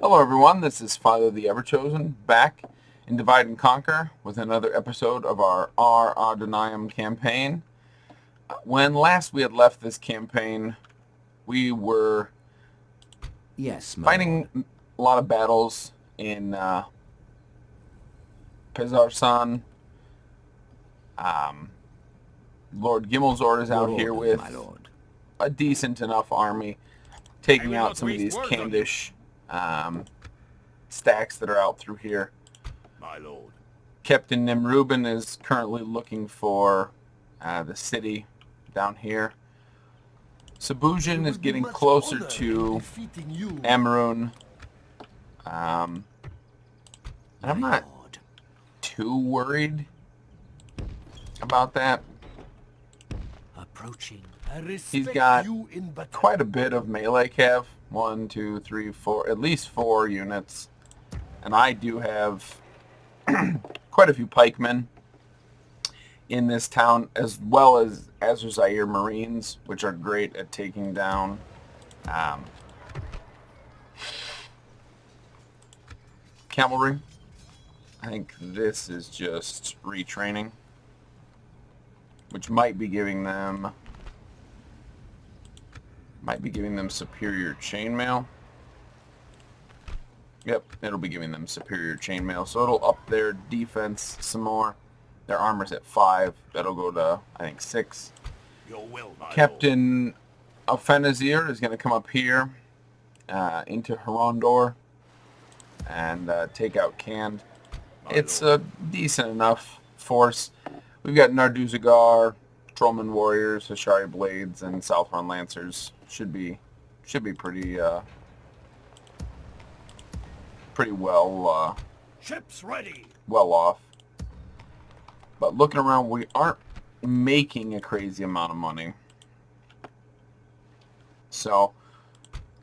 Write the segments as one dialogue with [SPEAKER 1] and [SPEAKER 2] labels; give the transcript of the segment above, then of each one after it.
[SPEAKER 1] Hello everyone, this is Father the Everchosen, back in Divide and Conquer with another episode of our Ar-Adûnâim campaign. When last we had left this campaign, we were fighting a lot of battles in Pezarsan. Lord Gimmelzord is out here with a decent enough army, taking out some of these Candish stacks that are out through here.
[SPEAKER 2] My lord.
[SPEAKER 1] Captain Nimrubin is currently looking for the city down here. Sabujin is getting closer to Amrun. And I'm not too worried about that. He's got quite a bit of melee cav. 1, 2, 3, 4, at least 4 units. And I do have quite a few pikemen in this town, as well as Azur Marines, which are great at taking down cavalry. I think this is just retraining, which might be giving them superior chainmail. Yep, it'll be giving them superior chainmail, so it'll up their defense some more. Their armor's at 5. That'll go to, I think, 6.
[SPEAKER 2] Your will, my
[SPEAKER 1] Captain Alfenazir is going to come up here into Gondor and take out Cand. It's a decent enough force. We've got Narduzagar, Trollman warriors, Hashari blades, and Southron lancers. Should be pretty well
[SPEAKER 2] ships ready.
[SPEAKER 1] Well off. But looking around, we aren't making a crazy amount of money. So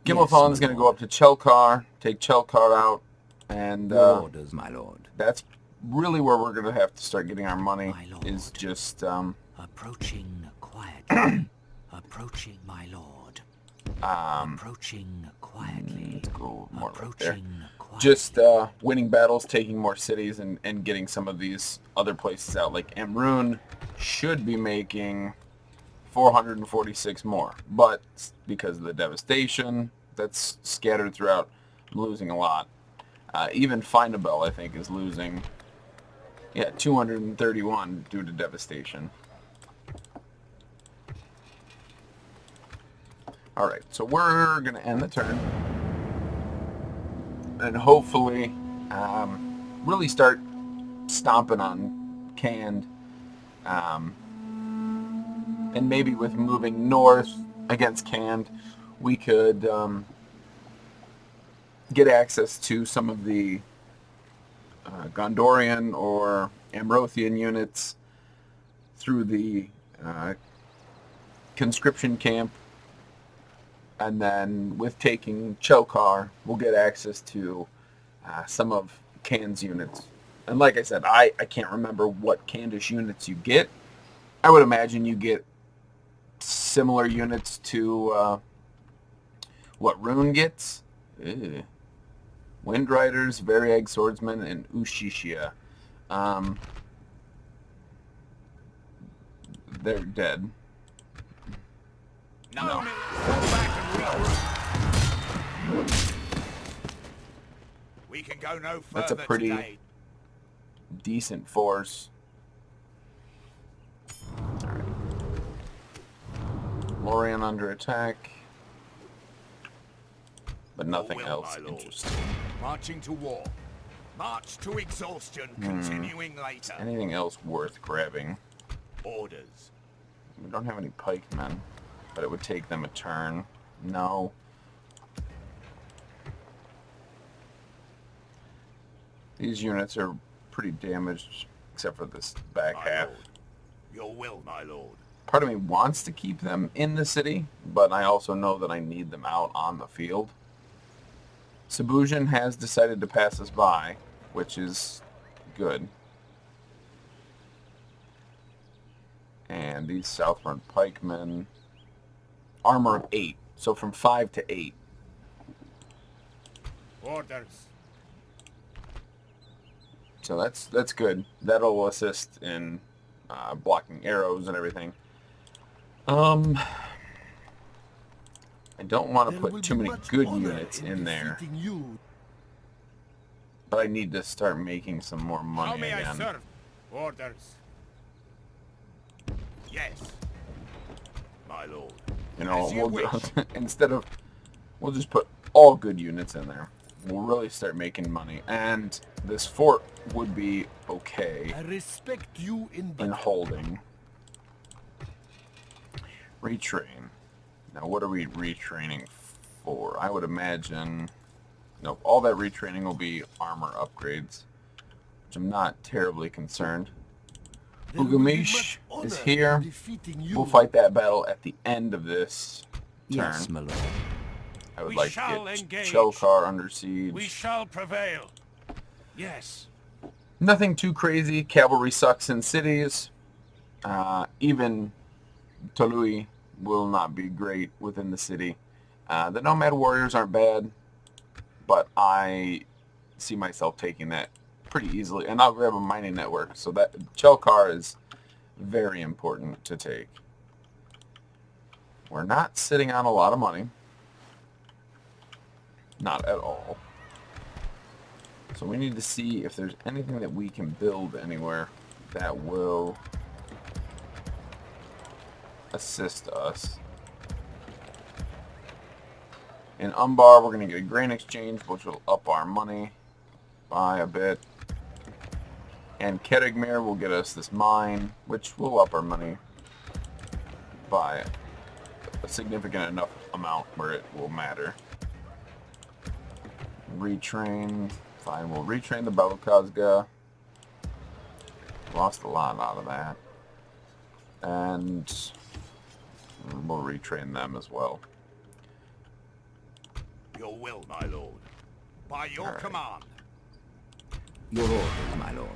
[SPEAKER 1] Gimmelthon's going to go up to Chelkar, take Chelkar out, and
[SPEAKER 3] orders, my lord.
[SPEAKER 1] That's really where we're going to have to start getting our money. Is just
[SPEAKER 3] approaching quietly. Approaching, my lord. Approaching quietly.
[SPEAKER 1] Let's go more right there.
[SPEAKER 3] Quietly.
[SPEAKER 1] Just winning battles, taking more cities, and getting some of these other places out. Like Amrun should be making 446 more, but because of the devastation that's scattered throughout, I'm losing a lot. Even Findabel, I think, is losing 231 due to devastation. Alright, so we're going to end the turn and hopefully really start stomping on Cand, and maybe with moving north against Cand, we could get access to some of the Gondorian or Amrothian units through the conscription camp. And then with taking Chelkar, we'll get access to some of Cand's units. And like I said, I can't remember what Candish units you get. I would imagine you get similar units to what Rune gets. Windriders, Variag Swordsmen, and Ushishia. They're dead. No.
[SPEAKER 2] We can go no further.
[SPEAKER 1] That's a pretty
[SPEAKER 2] today.
[SPEAKER 1] decent force. Alright. Lorien under attack. But nothing else interesting.
[SPEAKER 2] Marching to war. March to exhaustion, continuing later.
[SPEAKER 1] Anything else worth grabbing?
[SPEAKER 2] Orders.
[SPEAKER 1] We don't have any pikemen, but it would take them a turn. No. These units are pretty damaged, except for this back half.
[SPEAKER 2] Lord. Your will, my lord.
[SPEAKER 1] Part of me wants to keep them in the city, but I also know that I need them out on the field. Sabujin has decided to pass us by, which is good. And these Southfront pikemen, armor of 8, so from 5 to 8.
[SPEAKER 2] Orders.
[SPEAKER 1] So that's good. That'll assist in blocking arrows and everything. I don't want to put too many good units in there. But I need to start making some more
[SPEAKER 2] How
[SPEAKER 1] money
[SPEAKER 2] may I
[SPEAKER 1] again.
[SPEAKER 2] serve? Orders. Yes. My lord.
[SPEAKER 1] You know,
[SPEAKER 2] As you
[SPEAKER 1] we'll
[SPEAKER 2] wish.
[SPEAKER 1] we'll just put all good units in there. We'll really start making money. And this fort would be okay
[SPEAKER 2] I respect you in
[SPEAKER 1] in holding. Retrain. Now, what are we retraining for? I would imagine... Nope, all that retraining will be armor upgrades, which I'm not terribly concerned. Ugamish is here. We'll fight that battle at the end of this turn.
[SPEAKER 3] Yes, my lord.
[SPEAKER 1] I would
[SPEAKER 2] We
[SPEAKER 1] like
[SPEAKER 2] shall
[SPEAKER 1] to get
[SPEAKER 2] engage.
[SPEAKER 1] Chelkar under siege.
[SPEAKER 2] We shall prevail. Yes.
[SPEAKER 1] Nothing too crazy. Cavalry sucks in cities. Even Tolui will not be great within the city. The Nomad Warriors aren't bad, but I see myself taking that pretty easily. And I'll grab a mining network. So that Chelkar is very important to take. We're not sitting on a lot of money. Not at all. So we need to see if there's anything that we can build anywhere that will assist us. In Umbar, we're going to get a grain exchange, which will up our money by a bit. And Ketegmir will get us this mine, which will up our money by a significant enough amount where it will matter. Retrain. Fine, we'll retrain the Babakazga. Lost a lot out of that. And we'll retrain them as well.
[SPEAKER 2] Your will, my lord. By your
[SPEAKER 1] Alright.
[SPEAKER 2] command.
[SPEAKER 3] Your orders, my lord.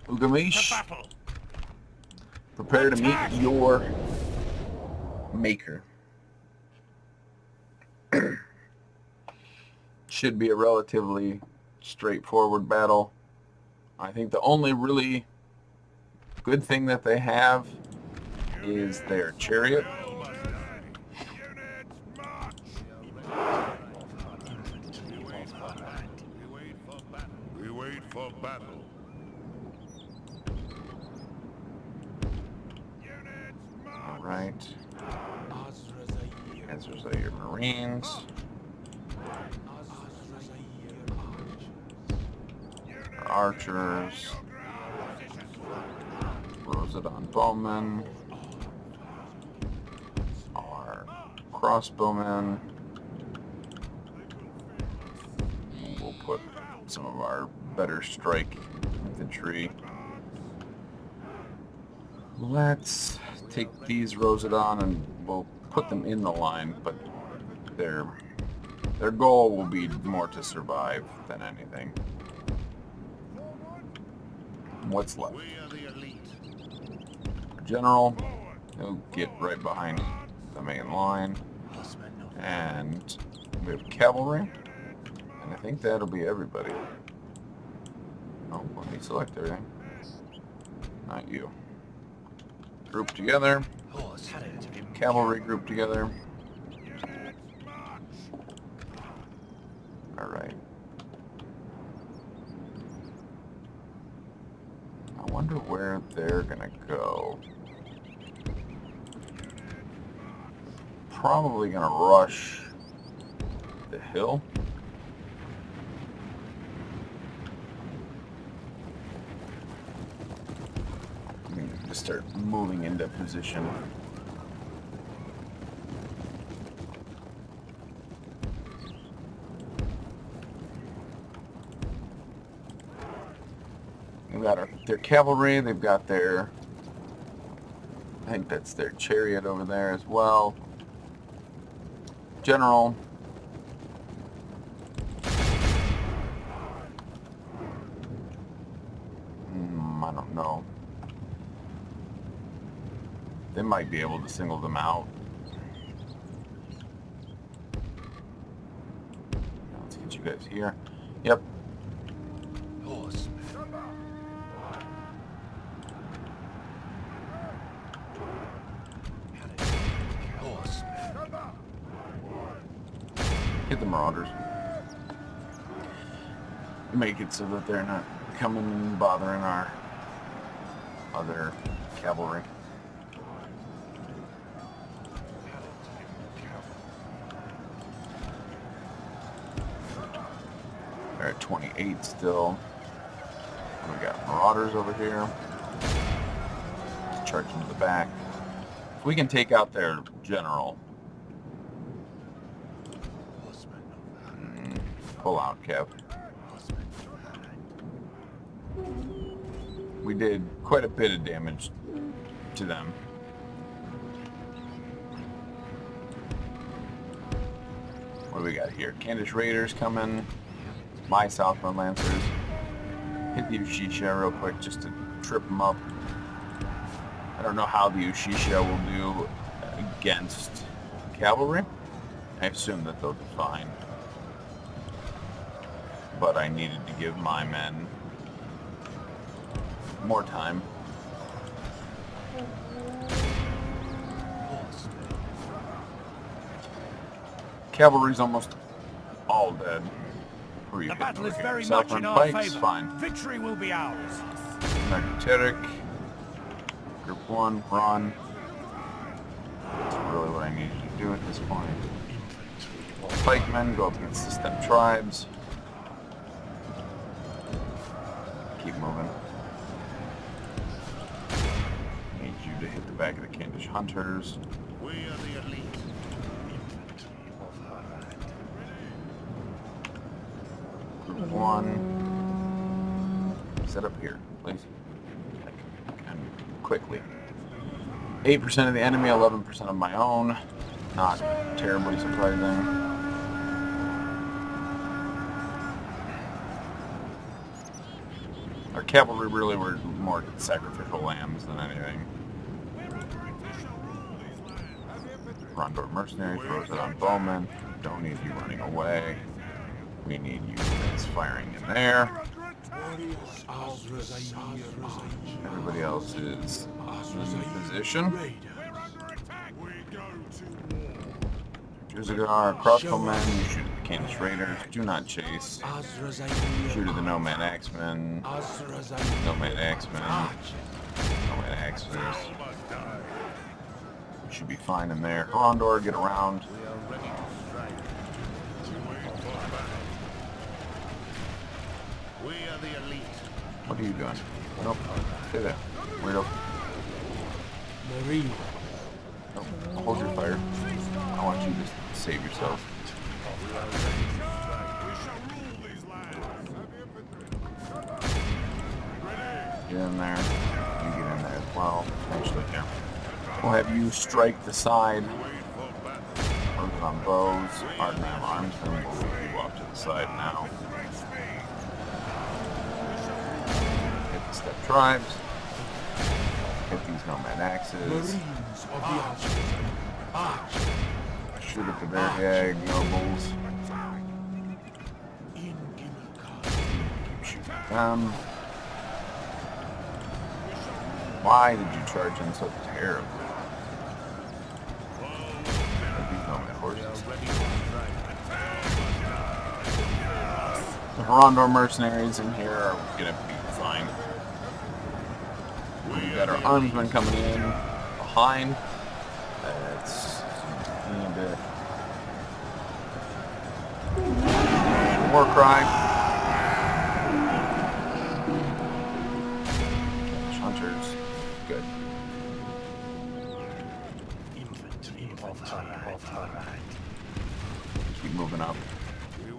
[SPEAKER 2] To
[SPEAKER 1] Ugamish,
[SPEAKER 2] battle.
[SPEAKER 1] prepare to meet
[SPEAKER 2] Attack!
[SPEAKER 1] your maker. Should be a relatively straightforward battle. I think the only really good thing that they have is their chariot.
[SPEAKER 2] We wait for battle.
[SPEAKER 1] Alright. Answers are your Marines. Our archers. Rosedon bowmen. Our crossbowmen. We'll put some of our better strike infantry. Let's take these Rosedon and we'll put them in the line, but their goal will be more to survive than anything. What's left? Our general, he'll get right behind the main line, and we have cavalry, and I think that'll be everybody. Oh, let me select everything. Not you. Group together. Cavalry group together. Alright. I wonder where they're gonna go. Probably gonna rush the hill. I'm gonna just start moving into position. They've got their cavalry, they've got their, I think that's their chariot over there as well. General. I don't know. They might be able to single them out. Let's get you you guys here. Yep.
[SPEAKER 3] Horsemen. Horsemen.
[SPEAKER 1] Hit the marauders. Make it so that they're not coming and bothering our other cavalry. They're at 28 still. We got marauders over here. Let's charge into the back. If we can take out their general. Pull out, Kev. We did quite a bit of damage to them. What do we got here? Candish Raiders coming. My Southland Lancers. Hit the Ushisha real quick just to trip them up. I don't know how the Ushisha will do against cavalry. I assume that they'll do fine. But I needed to give my men more time. Cavalry's almost all dead. Who are you
[SPEAKER 2] The battle is
[SPEAKER 1] hitting?
[SPEAKER 2] very much
[SPEAKER 1] Southland
[SPEAKER 2] in our
[SPEAKER 1] Pikes?
[SPEAKER 2] favor.
[SPEAKER 1] Fine.
[SPEAKER 2] Victory will be ours.
[SPEAKER 1] Magnetic. Group 1, run. That's really what I needed to do at this point. Pikemen go up against the steppe tribes. Keep moving. Need you to hit the back of the Candish Hunters.
[SPEAKER 2] We are the elite.
[SPEAKER 1] Group 1. Set up here, please. And quickly. 8% of the enemy, 11% of my own. Not terribly surprising. Our cavalry really were more sacrificial lambs than anything. Gondor mercenaries, throws it on bowmen. Don't need you running away. We need you guys firing in there. Everybody else is in position. Juzagar, crossbowmen, you shoot at the Candish Raiders. Do not chase. Shoot at the Nomad Axemen. Nomad Axemen. Nomad Axes. Should be fine in there. Gondor, get around. What are you doing? Nope. Stay there. Weirdo. Nope. Hold your fire. I want you to save yourself. Get in there. You get in there as well. Actually, yeah. We'll have you strike the side. Work on bows. Ar-Adûnâim arms. Then we'll move you off to the side now. Hit the steppe tribes. Hit these nomad axes. Shoot at the Vergag nobles. Keep shooting at them. Why did you charge in so terribly? These nomad horses. The Gondor mercenaries in here are gonna be fine. We've got our armsmen coming in behind. That's a war cry. Hunters, good. Keep moving up. You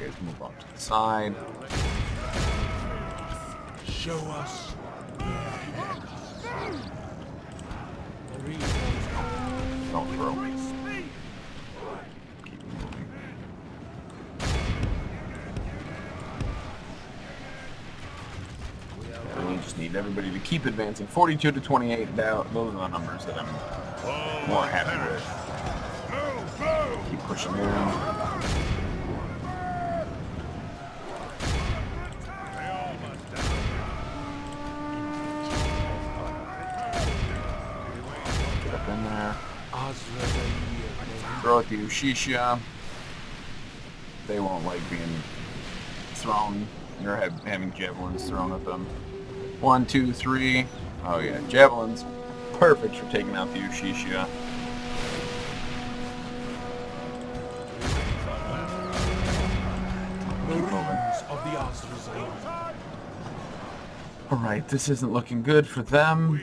[SPEAKER 1] guys move off to the side.
[SPEAKER 3] Show us.
[SPEAKER 1] Don't throw. Keep moving. And we just need everybody to keep advancing. 42 to 28. Those are the numbers that I'm more happy with. Keep pushing in. go with the Ushisha. They won't like being thrown, or having javelins thrown at them. 1, 2, 3. Oh yeah, javelins. Perfect for taking out the Ushisha. Keep moving.
[SPEAKER 3] Of the Ar-Adûnâim.
[SPEAKER 1] Alright, this isn't looking good for them.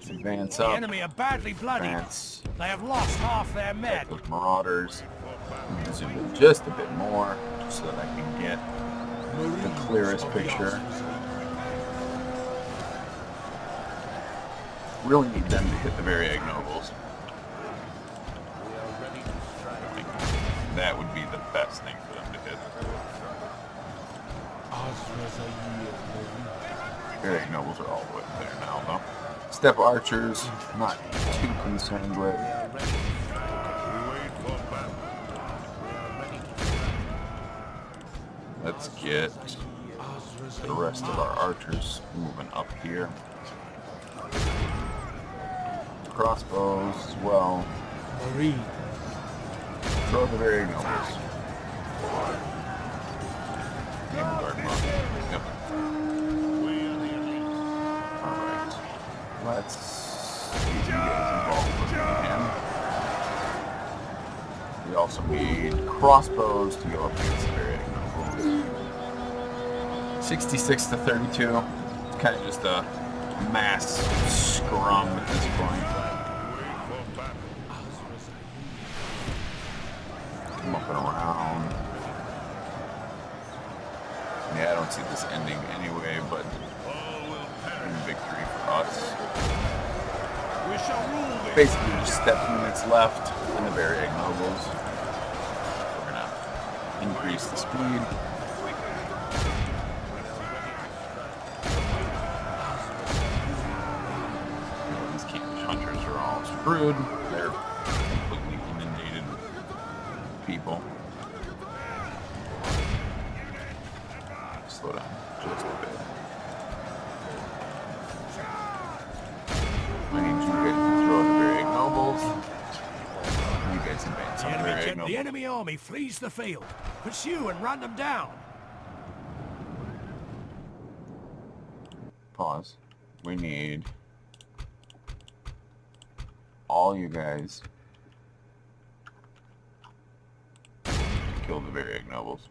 [SPEAKER 1] Advance
[SPEAKER 2] The
[SPEAKER 1] up.
[SPEAKER 2] enemy are badly bloodied.
[SPEAKER 1] Advance.
[SPEAKER 2] They have lost half their men.
[SPEAKER 1] Those marauders. Zoom in just a bit more, just so that I can get the clearest picture. Really need them to hit the very ignobles. That would be the best thing for them to hit. Very ignobles are all the way there now, though. Step archers, not too concerned with. Let's get the rest of our archers moving up here. Crossbows as well. Throw the very ignobles. Yep. Alright. Let's get you guys involved if we can. We also need crossbows to go up against the very ignobles. 66 to 32. Kind of just a mass scrum at this point. Come up and around. Yeah, I don't see this ending anyway, but victory for us. Basically just step units left and the very ignobles. We're gonna increase the speed. These Canish hunters are all screwed. They're completely inundated with people. Slow down just a bit. I need you guys to throw the very ignobles. You guys advance on the very ignobles.
[SPEAKER 2] The enemy army flees the field. Pursue and run them down.
[SPEAKER 1] Pause. We need all you guys to kill the very ignobles.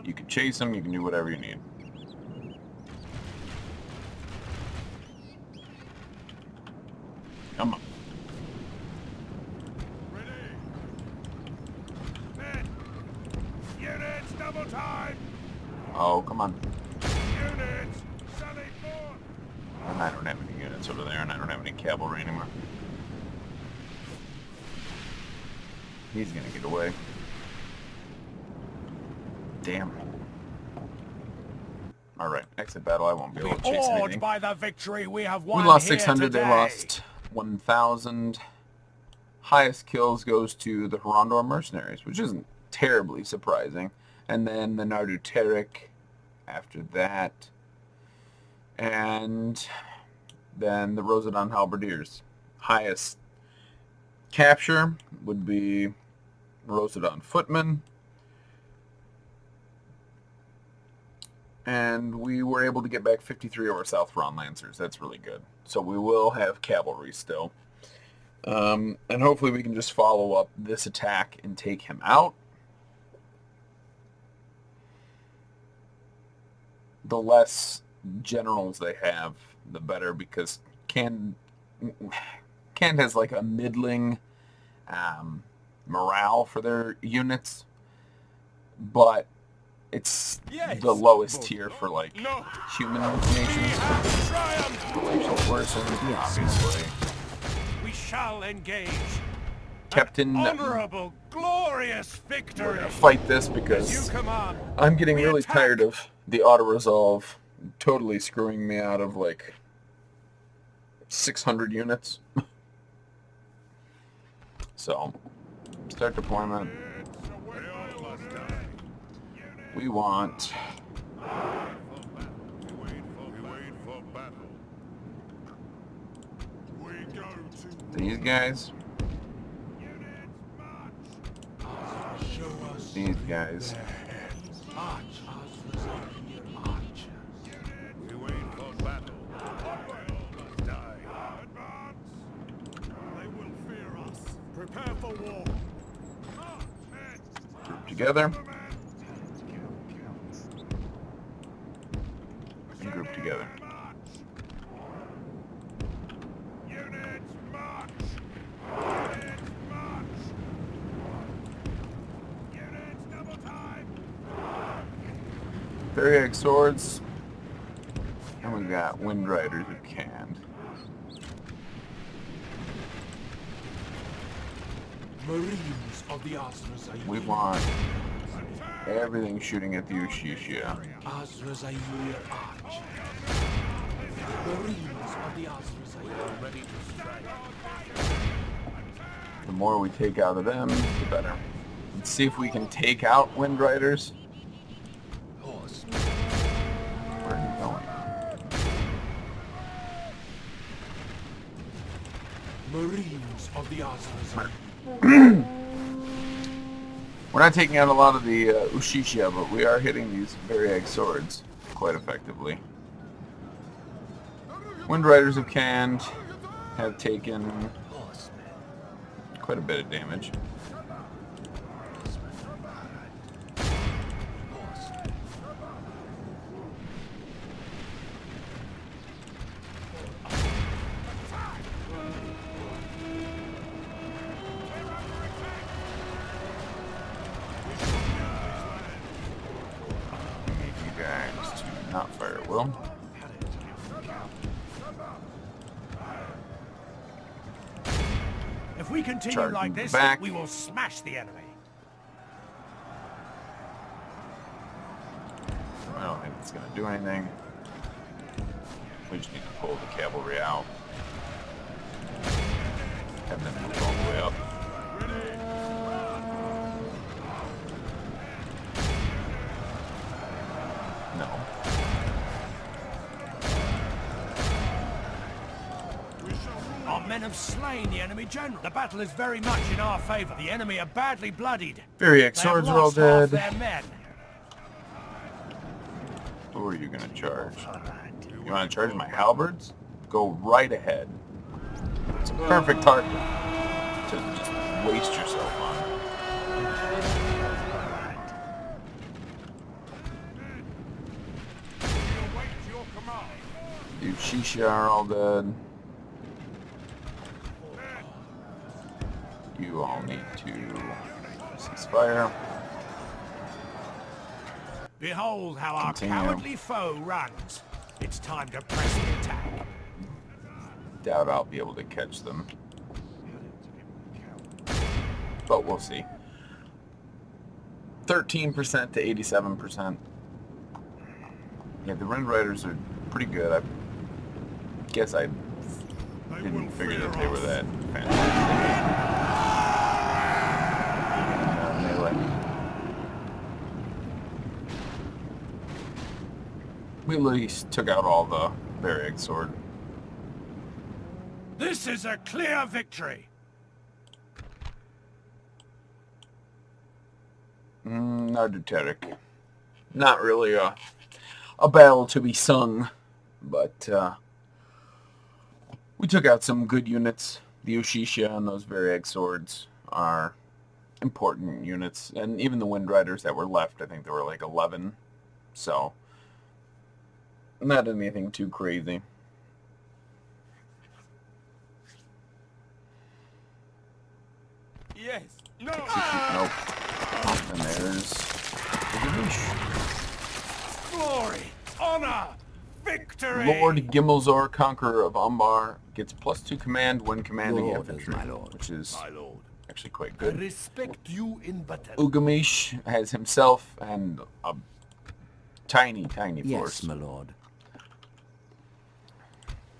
[SPEAKER 1] You can chase them, you can do whatever you need. Come on.
[SPEAKER 2] Units, double time.
[SPEAKER 1] Oh, come on.
[SPEAKER 2] Units, sally forth.
[SPEAKER 1] And I don't have any units over there, and I don't have any cavalry anymore. He's gonna get away. Damn. Alright, exit battle. I won't be able to chase
[SPEAKER 2] Awed
[SPEAKER 1] anything.
[SPEAKER 2] by the victory we have won.
[SPEAKER 1] We lost
[SPEAKER 2] here
[SPEAKER 1] 600,
[SPEAKER 2] today.
[SPEAKER 1] they lost 1,000. Highest kills goes to the Gondor mercenaries, which isn't terribly surprising. And then the Nardu Terik after that. And then the Rosadon Halberdiers. Highest capture would be Rosadon Footmen. And we were able to get back 53 of our South Ron Lancers. That's really good. So we will have cavalry still. And hopefully we can just follow up this attack and take him out. The less generals they have, the better, because Kand has like a middling morale for their units, but it's the lowest tier for like human nations. Glacial Horsemen, obviously.
[SPEAKER 2] We shall engage.
[SPEAKER 1] Captain,
[SPEAKER 2] Honorable, glorious
[SPEAKER 1] we're
[SPEAKER 2] victory.
[SPEAKER 1] gonna fight this
[SPEAKER 2] As
[SPEAKER 1] because
[SPEAKER 2] you command.
[SPEAKER 1] I'm getting
[SPEAKER 2] We
[SPEAKER 1] really
[SPEAKER 2] attack.
[SPEAKER 1] tired of the auto-resolve totally screwing me out of like 600 units. So, start deployment. We want these guys.
[SPEAKER 3] us
[SPEAKER 1] these guys.
[SPEAKER 3] their hands. Archers reside near archers.
[SPEAKER 2] We wait for battle. Well, die. Advance. They will fear us. Prepare for war.
[SPEAKER 1] Group together. And group together.
[SPEAKER 2] Units march. Units march. Units double time.
[SPEAKER 1] Variag swords. And we got wind riders who canned.
[SPEAKER 3] Marines of the Azrazair.
[SPEAKER 1] We want everything shooting at the Ushisha.
[SPEAKER 3] Azrazair archers. Marines of the Azrazair ready to strike.
[SPEAKER 1] The more we take out of them, the better. Let's see if we can take out wind riders.
[SPEAKER 3] Horsemen.
[SPEAKER 1] Where are you going?
[SPEAKER 3] Marines of the Azrazair.
[SPEAKER 1] We're not taking out a lot of the Ushisha, but we are hitting these Variag swords quite effectively. Wind Riders have canned, have taken
[SPEAKER 3] Horsemen.
[SPEAKER 1] quite a bit of damage.
[SPEAKER 3] Horsemen.
[SPEAKER 1] Need you guys to not fire at will.
[SPEAKER 2] If we continue
[SPEAKER 1] Charging
[SPEAKER 2] like this,
[SPEAKER 1] back.
[SPEAKER 2] we will smash the enemy.
[SPEAKER 1] I don't think it's going to do anything. We just need to pull the cavalry out. Have them move all the way up. No.
[SPEAKER 2] Our men have slain the enemy general. The battle is very much in our favor. The enemy are badly bloodied.
[SPEAKER 1] Variag
[SPEAKER 2] They have
[SPEAKER 1] swords are all
[SPEAKER 2] lost half
[SPEAKER 1] dead.
[SPEAKER 2] their men.
[SPEAKER 1] Who are you going to charge? You want to charge my halberds? Go right ahead. It's a perfect target to just waste yourself on.
[SPEAKER 2] Await your command.
[SPEAKER 1] The Ushisha are all dead. You all need to cease fire.
[SPEAKER 2] Behold how our
[SPEAKER 1] Continue.
[SPEAKER 2] cowardly foe runs. It's time to press the attack.
[SPEAKER 1] Doubt I'll be able to catch them. But we'll see. 13% to 87%. Yeah, the Wind Riders are pretty good. I guess I didn't figure that they were that fantastic. Melee. We at least took out all the Variag sword.
[SPEAKER 2] This is a clear victory.
[SPEAKER 1] Narduteric. Not really a battle to be sung, but we took out some good units. The Ushisha and those Variag swords are important units, and even the Wind Riders that were left, I think there were like 11, so not anything too crazy.
[SPEAKER 2] Yes. No.
[SPEAKER 1] Nope. And there's the Ganesh.
[SPEAKER 2] Glory, honor, victory.
[SPEAKER 1] Lord Gimmelzor, Conqueror of Umbar, gets +2 command when commanding
[SPEAKER 4] Your orders,
[SPEAKER 1] infantry,
[SPEAKER 4] my lord.
[SPEAKER 1] which is
[SPEAKER 2] My lord.
[SPEAKER 1] actually quite
[SPEAKER 4] I
[SPEAKER 1] good.
[SPEAKER 4] respect you in battle.
[SPEAKER 1] Ugamish has himself and a tiny
[SPEAKER 4] Yes,
[SPEAKER 1] force.
[SPEAKER 4] my lord.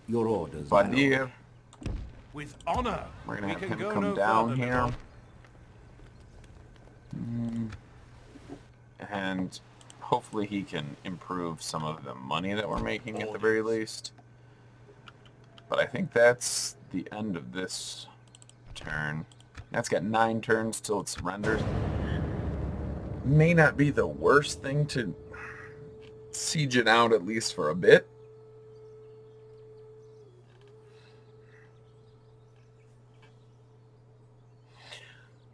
[SPEAKER 4] Your orders, my lord.
[SPEAKER 1] Badir,
[SPEAKER 2] With honor.
[SPEAKER 1] we're gonna
[SPEAKER 2] we
[SPEAKER 1] have
[SPEAKER 2] can
[SPEAKER 1] him
[SPEAKER 2] go
[SPEAKER 1] come
[SPEAKER 2] no
[SPEAKER 1] down
[SPEAKER 2] further,
[SPEAKER 1] here.
[SPEAKER 2] lord.
[SPEAKER 1] And hopefully he can improve some of the money that we're making at the very least. But I think that's the end of this turn. That's got 9 turns till it surrenders. may not be the worst thing to siege it out, at least for a bit.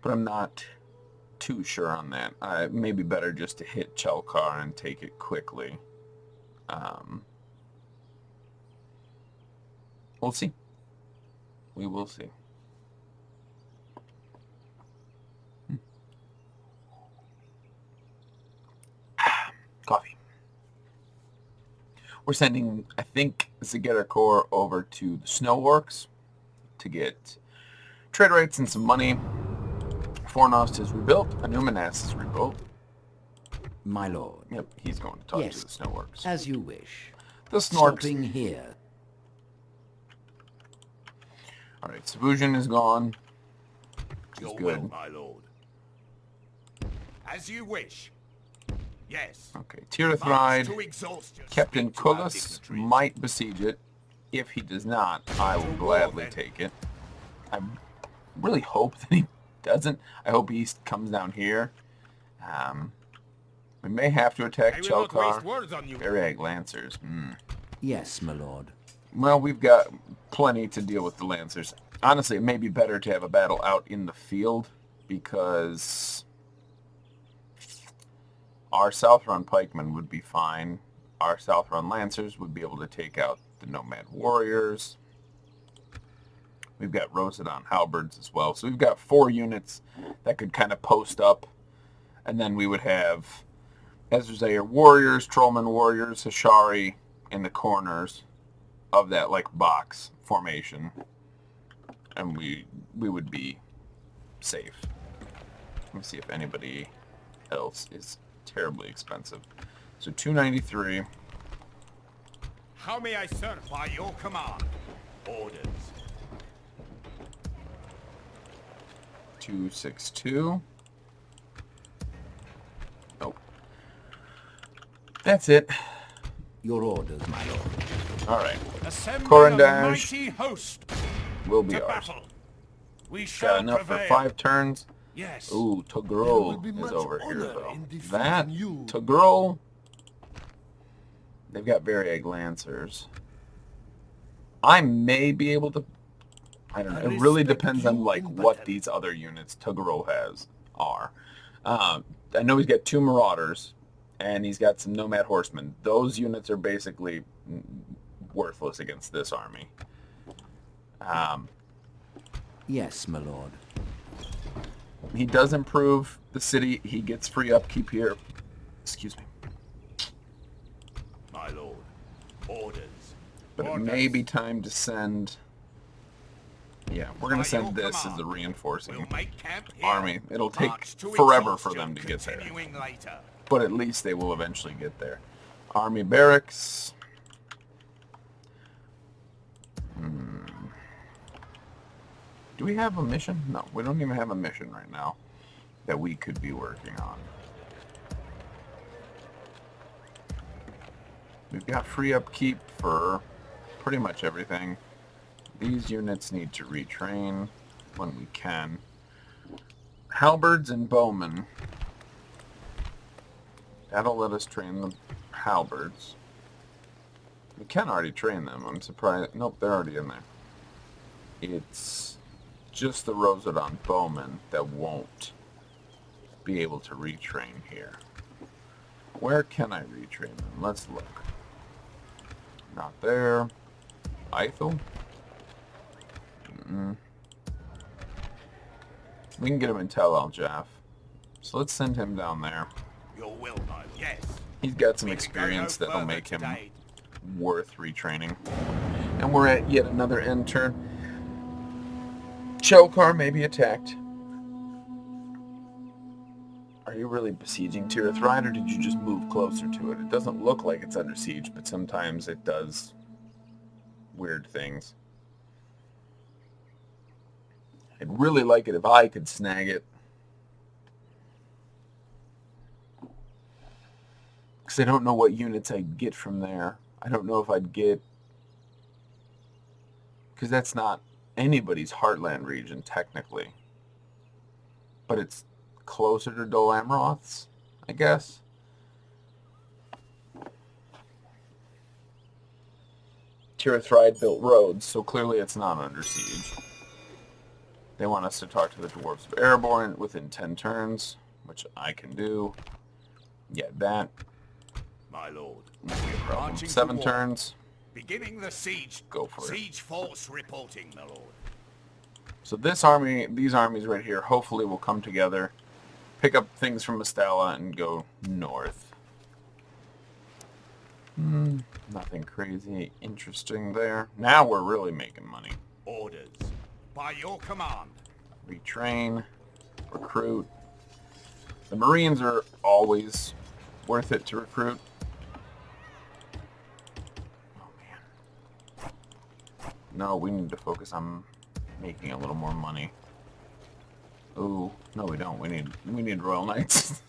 [SPEAKER 1] But I'm not too sure on that. It may be better just to hit Chelkar and take it quickly. We'll see. We will see. Coffee. We're sending, I think, Zagetter Corps over to the Snowworks to get trade rates and some money. Fornost is rebuilt. Anuminas is rebuilt.
[SPEAKER 4] My lord.
[SPEAKER 1] Yep, he's going to talk
[SPEAKER 4] Yes,
[SPEAKER 1] to the Snowworks.
[SPEAKER 4] as you wish.
[SPEAKER 1] The Snorks.
[SPEAKER 4] Stopping here.
[SPEAKER 1] Alright, Savusian is gone. He's
[SPEAKER 2] Your
[SPEAKER 1] good.
[SPEAKER 2] will, my lord. As you wish. Yes.
[SPEAKER 1] Okay,
[SPEAKER 2] March
[SPEAKER 1] Tirithried.
[SPEAKER 2] to exhaustion.
[SPEAKER 1] Captain
[SPEAKER 2] Speak to our
[SPEAKER 1] Kullis
[SPEAKER 2] dignitaries.
[SPEAKER 1] might besiege it. If he does not, I will gladly take it. I really hope that he doesn't. I hope he comes down here. We may have to attack
[SPEAKER 2] I will not waste
[SPEAKER 1] Chelkar.
[SPEAKER 2] words on you.
[SPEAKER 1] Variag Lancers.
[SPEAKER 4] Yes, my lord.
[SPEAKER 1] Well, we've got plenty to deal with the Lancers. Honestly, it may be better to have a battle out in the field because our South Run Pikemen would be fine. Our South Run Lancers would be able to take out the Nomad Warriors. We've got Rosedon Halberds as well. So we've got 4 units that could kind of post up. And then we would have Ezrazair Warriors, Trollman Warriors, Hashari in the corners of that like box formation. And we would be safe. Let me see if anybody else is terribly expensive. So 293.
[SPEAKER 2] How may I serve by your command? Orders.
[SPEAKER 1] 262. Oh. That's it.
[SPEAKER 4] Your orders, my lord.
[SPEAKER 1] Alright.
[SPEAKER 2] Assemble a
[SPEAKER 1] Corandash
[SPEAKER 2] mighty host
[SPEAKER 1] will be
[SPEAKER 2] to
[SPEAKER 1] ours.
[SPEAKER 2] battle. We shall
[SPEAKER 1] Got enough
[SPEAKER 2] prevail.
[SPEAKER 1] for 5 turns.
[SPEAKER 2] Yes.
[SPEAKER 1] Ooh,
[SPEAKER 4] There will
[SPEAKER 1] Togrul
[SPEAKER 4] be
[SPEAKER 1] is
[SPEAKER 4] much
[SPEAKER 1] over here,
[SPEAKER 4] honor
[SPEAKER 1] though.
[SPEAKER 4] in defeating
[SPEAKER 1] That,
[SPEAKER 4] you.
[SPEAKER 1] Togrul, they've got Variag Lancers. I may be able to, I don't know,
[SPEAKER 4] I
[SPEAKER 1] it really
[SPEAKER 4] respect
[SPEAKER 1] depends on,
[SPEAKER 4] you
[SPEAKER 1] like,
[SPEAKER 4] in
[SPEAKER 1] what
[SPEAKER 4] battle.
[SPEAKER 1] these other units Togrul has are. I know he's got 2 Marauders, and he's got some Nomad Horsemen. Those units are basically worthless against this army.
[SPEAKER 4] Yes, my lord.
[SPEAKER 1] He does improve the city. He gets free upkeep here. Excuse me.
[SPEAKER 2] My lord. Orders.
[SPEAKER 1] But it
[SPEAKER 2] Orders.
[SPEAKER 1] may be time to send... Yeah, we're going
[SPEAKER 2] By
[SPEAKER 1] to send
[SPEAKER 2] your
[SPEAKER 1] this as a
[SPEAKER 2] command,
[SPEAKER 1] reinforcing
[SPEAKER 2] We'll make camp here.
[SPEAKER 1] army. It'll take
[SPEAKER 2] March to
[SPEAKER 1] forever for
[SPEAKER 2] exhaustion,
[SPEAKER 1] them to get there.
[SPEAKER 2] continuing later.
[SPEAKER 1] But at least they will eventually get there. Army barracks. Do we have a mission? No, we don't even have a mission right now that we could be working on. We've got free upkeep for pretty much everything. These units need to retrain when we can. Halberds and bowmen. That'll let us train the halberds. We can already train them. I'm surprised. Nope, they're already in there. It's just the Rosedon bowmen that won't be able to retrain here. Where can I retrain them? Let's look. Not there. Ithel? We can get him in Tel El Jaf. So let's send him down there.
[SPEAKER 2] Your will, my lord. Yes.
[SPEAKER 1] He's got some
[SPEAKER 2] We can go no
[SPEAKER 1] experience that'll
[SPEAKER 2] further
[SPEAKER 1] make him
[SPEAKER 2] today.
[SPEAKER 1] worth retraining. And we're at yet another end turn. Chelkar may be attacked. Are you really besieging Tirithried, or did you just move closer to it? It doesn't look like it's under siege, but sometimes it does weird things. I'd really like it if I could snag it. Because I don't know what units I'd get from there. I don't know if I'd get... Because that's not anybody's Heartland region, technically. But it's closer to Dol Amroth's. I guess. Tirithried built roads, so clearly it's not under siege. They want us to talk to the Dwarves of Erebor within 10 turns, which I can do. Yeah, that
[SPEAKER 2] My lord.
[SPEAKER 1] won't be a problem.
[SPEAKER 2] Marching to
[SPEAKER 1] 7
[SPEAKER 2] war.
[SPEAKER 1] turns.
[SPEAKER 2] Beginning the siege.
[SPEAKER 1] Go for it.
[SPEAKER 2] Siege force reporting, my lord.
[SPEAKER 1] So this army, these armies right here, hopefully will come together, pick up things from Mistala, and go north. Nothing crazy interesting there. Now we're really making money.
[SPEAKER 2] Orders. By your command.
[SPEAKER 1] Retrain, recruit. The Marines are always worth it to recruit. Oh man. No, we need to focus on making a little more money. Ooh, no we don't. We need Royal Knights.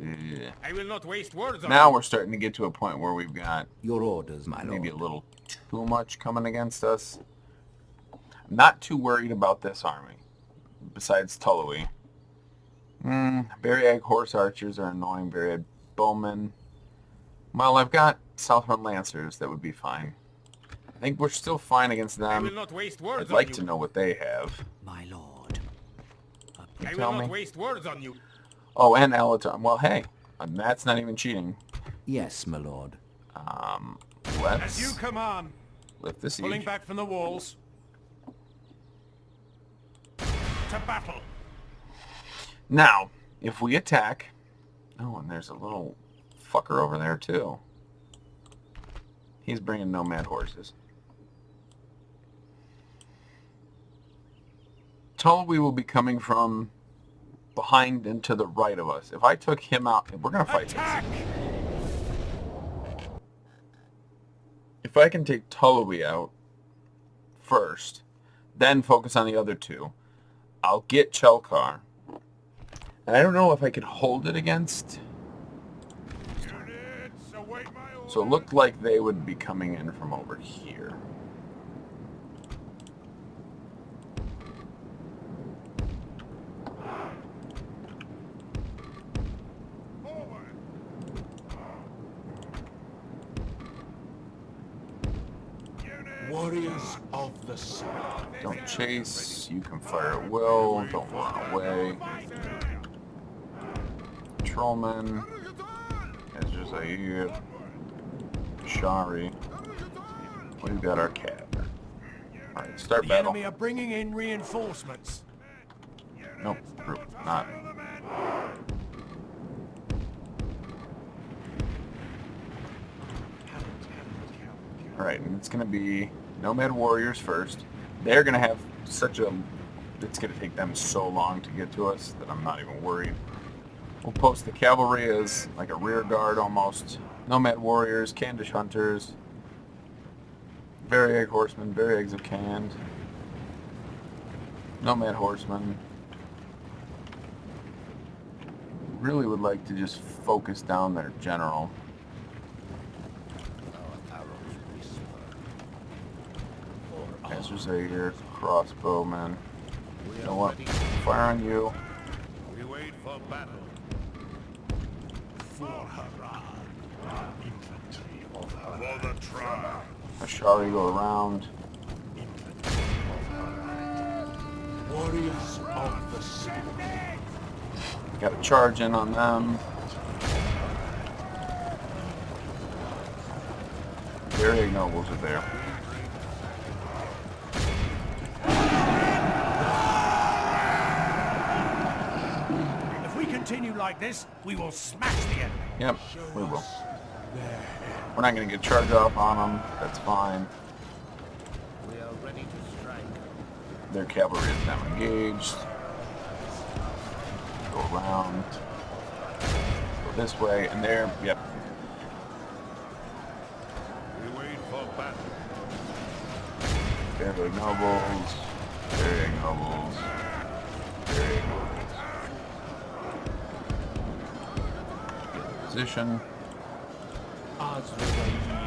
[SPEAKER 1] Yeah.
[SPEAKER 2] I will not waste words on
[SPEAKER 1] Now
[SPEAKER 2] you.
[SPEAKER 1] we're starting to get to a point where we've got
[SPEAKER 4] Your orders, my lord.
[SPEAKER 1] maybe a little too much coming against us. I'm not too worried about this army, besides Tullui. Berry-Egg Horse Archers are annoying. Berry-Egg Bowmen. Well, I've got Southron Lancers that would be fine. I think we're still fine against
[SPEAKER 2] I will
[SPEAKER 1] them.
[SPEAKER 2] not waste words
[SPEAKER 1] I'd
[SPEAKER 2] on
[SPEAKER 1] like
[SPEAKER 2] you.
[SPEAKER 1] to know what they have.
[SPEAKER 4] My lord.
[SPEAKER 1] You
[SPEAKER 2] I
[SPEAKER 1] tell
[SPEAKER 2] will
[SPEAKER 1] me.
[SPEAKER 2] not waste words on you.
[SPEAKER 1] Oh, and Alaton. Well, hey, that's not even cheating.
[SPEAKER 4] Yes, my lord.
[SPEAKER 2] As you
[SPEAKER 1] Let's
[SPEAKER 2] command.
[SPEAKER 1] lift the
[SPEAKER 2] Pulling
[SPEAKER 1] siege.
[SPEAKER 2] back from the walls. To battle.
[SPEAKER 1] Now, if we attack... Oh, and there's a little fucker over there, too. He's bringing nomad horses. Tullui will be coming from behind and to the right of us. If I took him out... We're going to fight this.
[SPEAKER 2] Attack!
[SPEAKER 1] If I can take Tullui out first, then focus on the other two, I'll get Chelkar. And I don't know if I could hold it against...
[SPEAKER 2] Units, await my orders.
[SPEAKER 1] So it looked like they would be coming in from over here.
[SPEAKER 2] Forward. Units.
[SPEAKER 3] Warriors of the sun.
[SPEAKER 1] Don't chase. You can fire at will. Don't run away. Trollman. Ezra Zaire. Shari. We've got our cat. Alright, start
[SPEAKER 3] The
[SPEAKER 1] battle.
[SPEAKER 3] enemy are bringing in reinforcements.
[SPEAKER 1] Nope, group, not. Alright, and it's going to be Nomad Warriors first. They're going to have such a... It's going to take them so long to get to us that I'm not even worried. We'll post the cavalry as like a rear guard almost. Nomad Warriors, Candish Hunters, Berry-Egg Horsemen, Berry-Eggs of Cand, Nomad Horsemen. Really would like to just focus down their general. Ezra Zaire, crossbowmen. You know what? Fire on you.
[SPEAKER 2] We wait for battle.
[SPEAKER 3] For Harad. Infantry of
[SPEAKER 2] For
[SPEAKER 3] Harad.
[SPEAKER 2] the tribe.
[SPEAKER 1] Ashari go around.
[SPEAKER 3] Warriors of the sun.
[SPEAKER 1] Got a charge in on them. Very nobles are there.
[SPEAKER 3] If we continue like this, we will smash the enemy.
[SPEAKER 1] Yep, we will. We're not going to get charge off on them. That's fine.
[SPEAKER 2] We are ready to strike.
[SPEAKER 1] Their cavalry is now engaged. Go around. Go this way, and there, yep.
[SPEAKER 2] We wait for battle.
[SPEAKER 1] Very nobles. Very nobles. Very nobles. Position.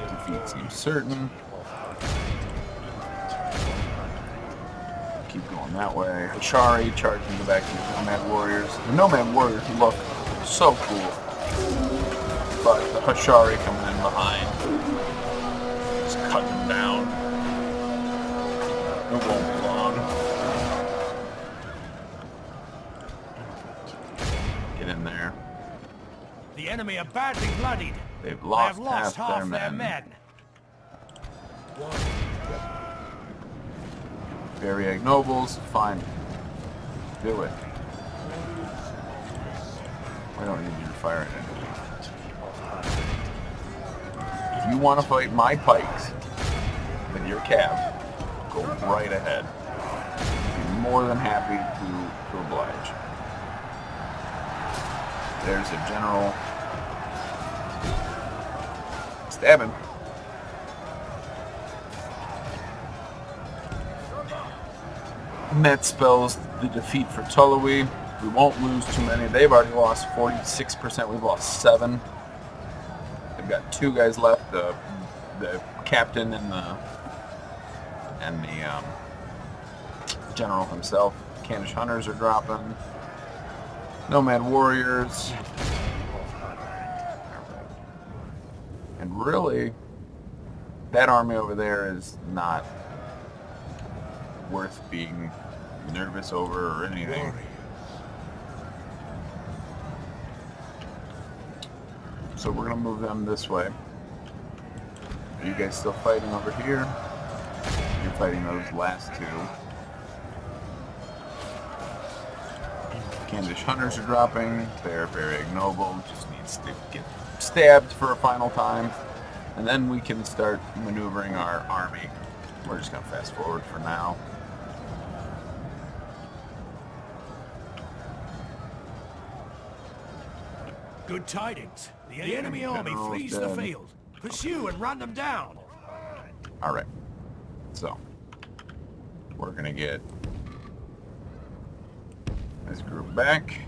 [SPEAKER 1] Defeat seems certain. keep going that way. Ashari charging the back to the Nomad Warriors. The Nomad Warriors look so cool. But the Hashari coming in behind. Just cutting them down. It won't be long. Get in there.
[SPEAKER 3] The enemy are badly bloodied.
[SPEAKER 1] They've
[SPEAKER 3] They
[SPEAKER 1] lost,
[SPEAKER 3] have lost half
[SPEAKER 1] men.
[SPEAKER 3] their men.
[SPEAKER 1] Very nobles, fine. Do it. I don't need you to fire it. If you want to fight my pikes with your cav, go right ahead. I'd be more than happy to oblige. There's a general. Stab him. And that spells the defeat for Tuluwi. We won't lose too many. They've already lost 46%. We've lost 7. They've got 2 guys left. The captain and the general himself. Candish hunters are dropping. Nomad warriors. And really, that army over there is not worth being nervous over or anything. So we're gonna move them this way. Are you guys still fighting over here? You're fighting those last 2. Candish hunters are dropping. They're very ignoble. Just needs to get stabbed for a final time. And then we can start maneuvering our army. We're just gonna fast forward for now.
[SPEAKER 3] Good tidings. The enemy army flees the field. Pursue and run them down.
[SPEAKER 1] Alright. So, we're going to get this group back.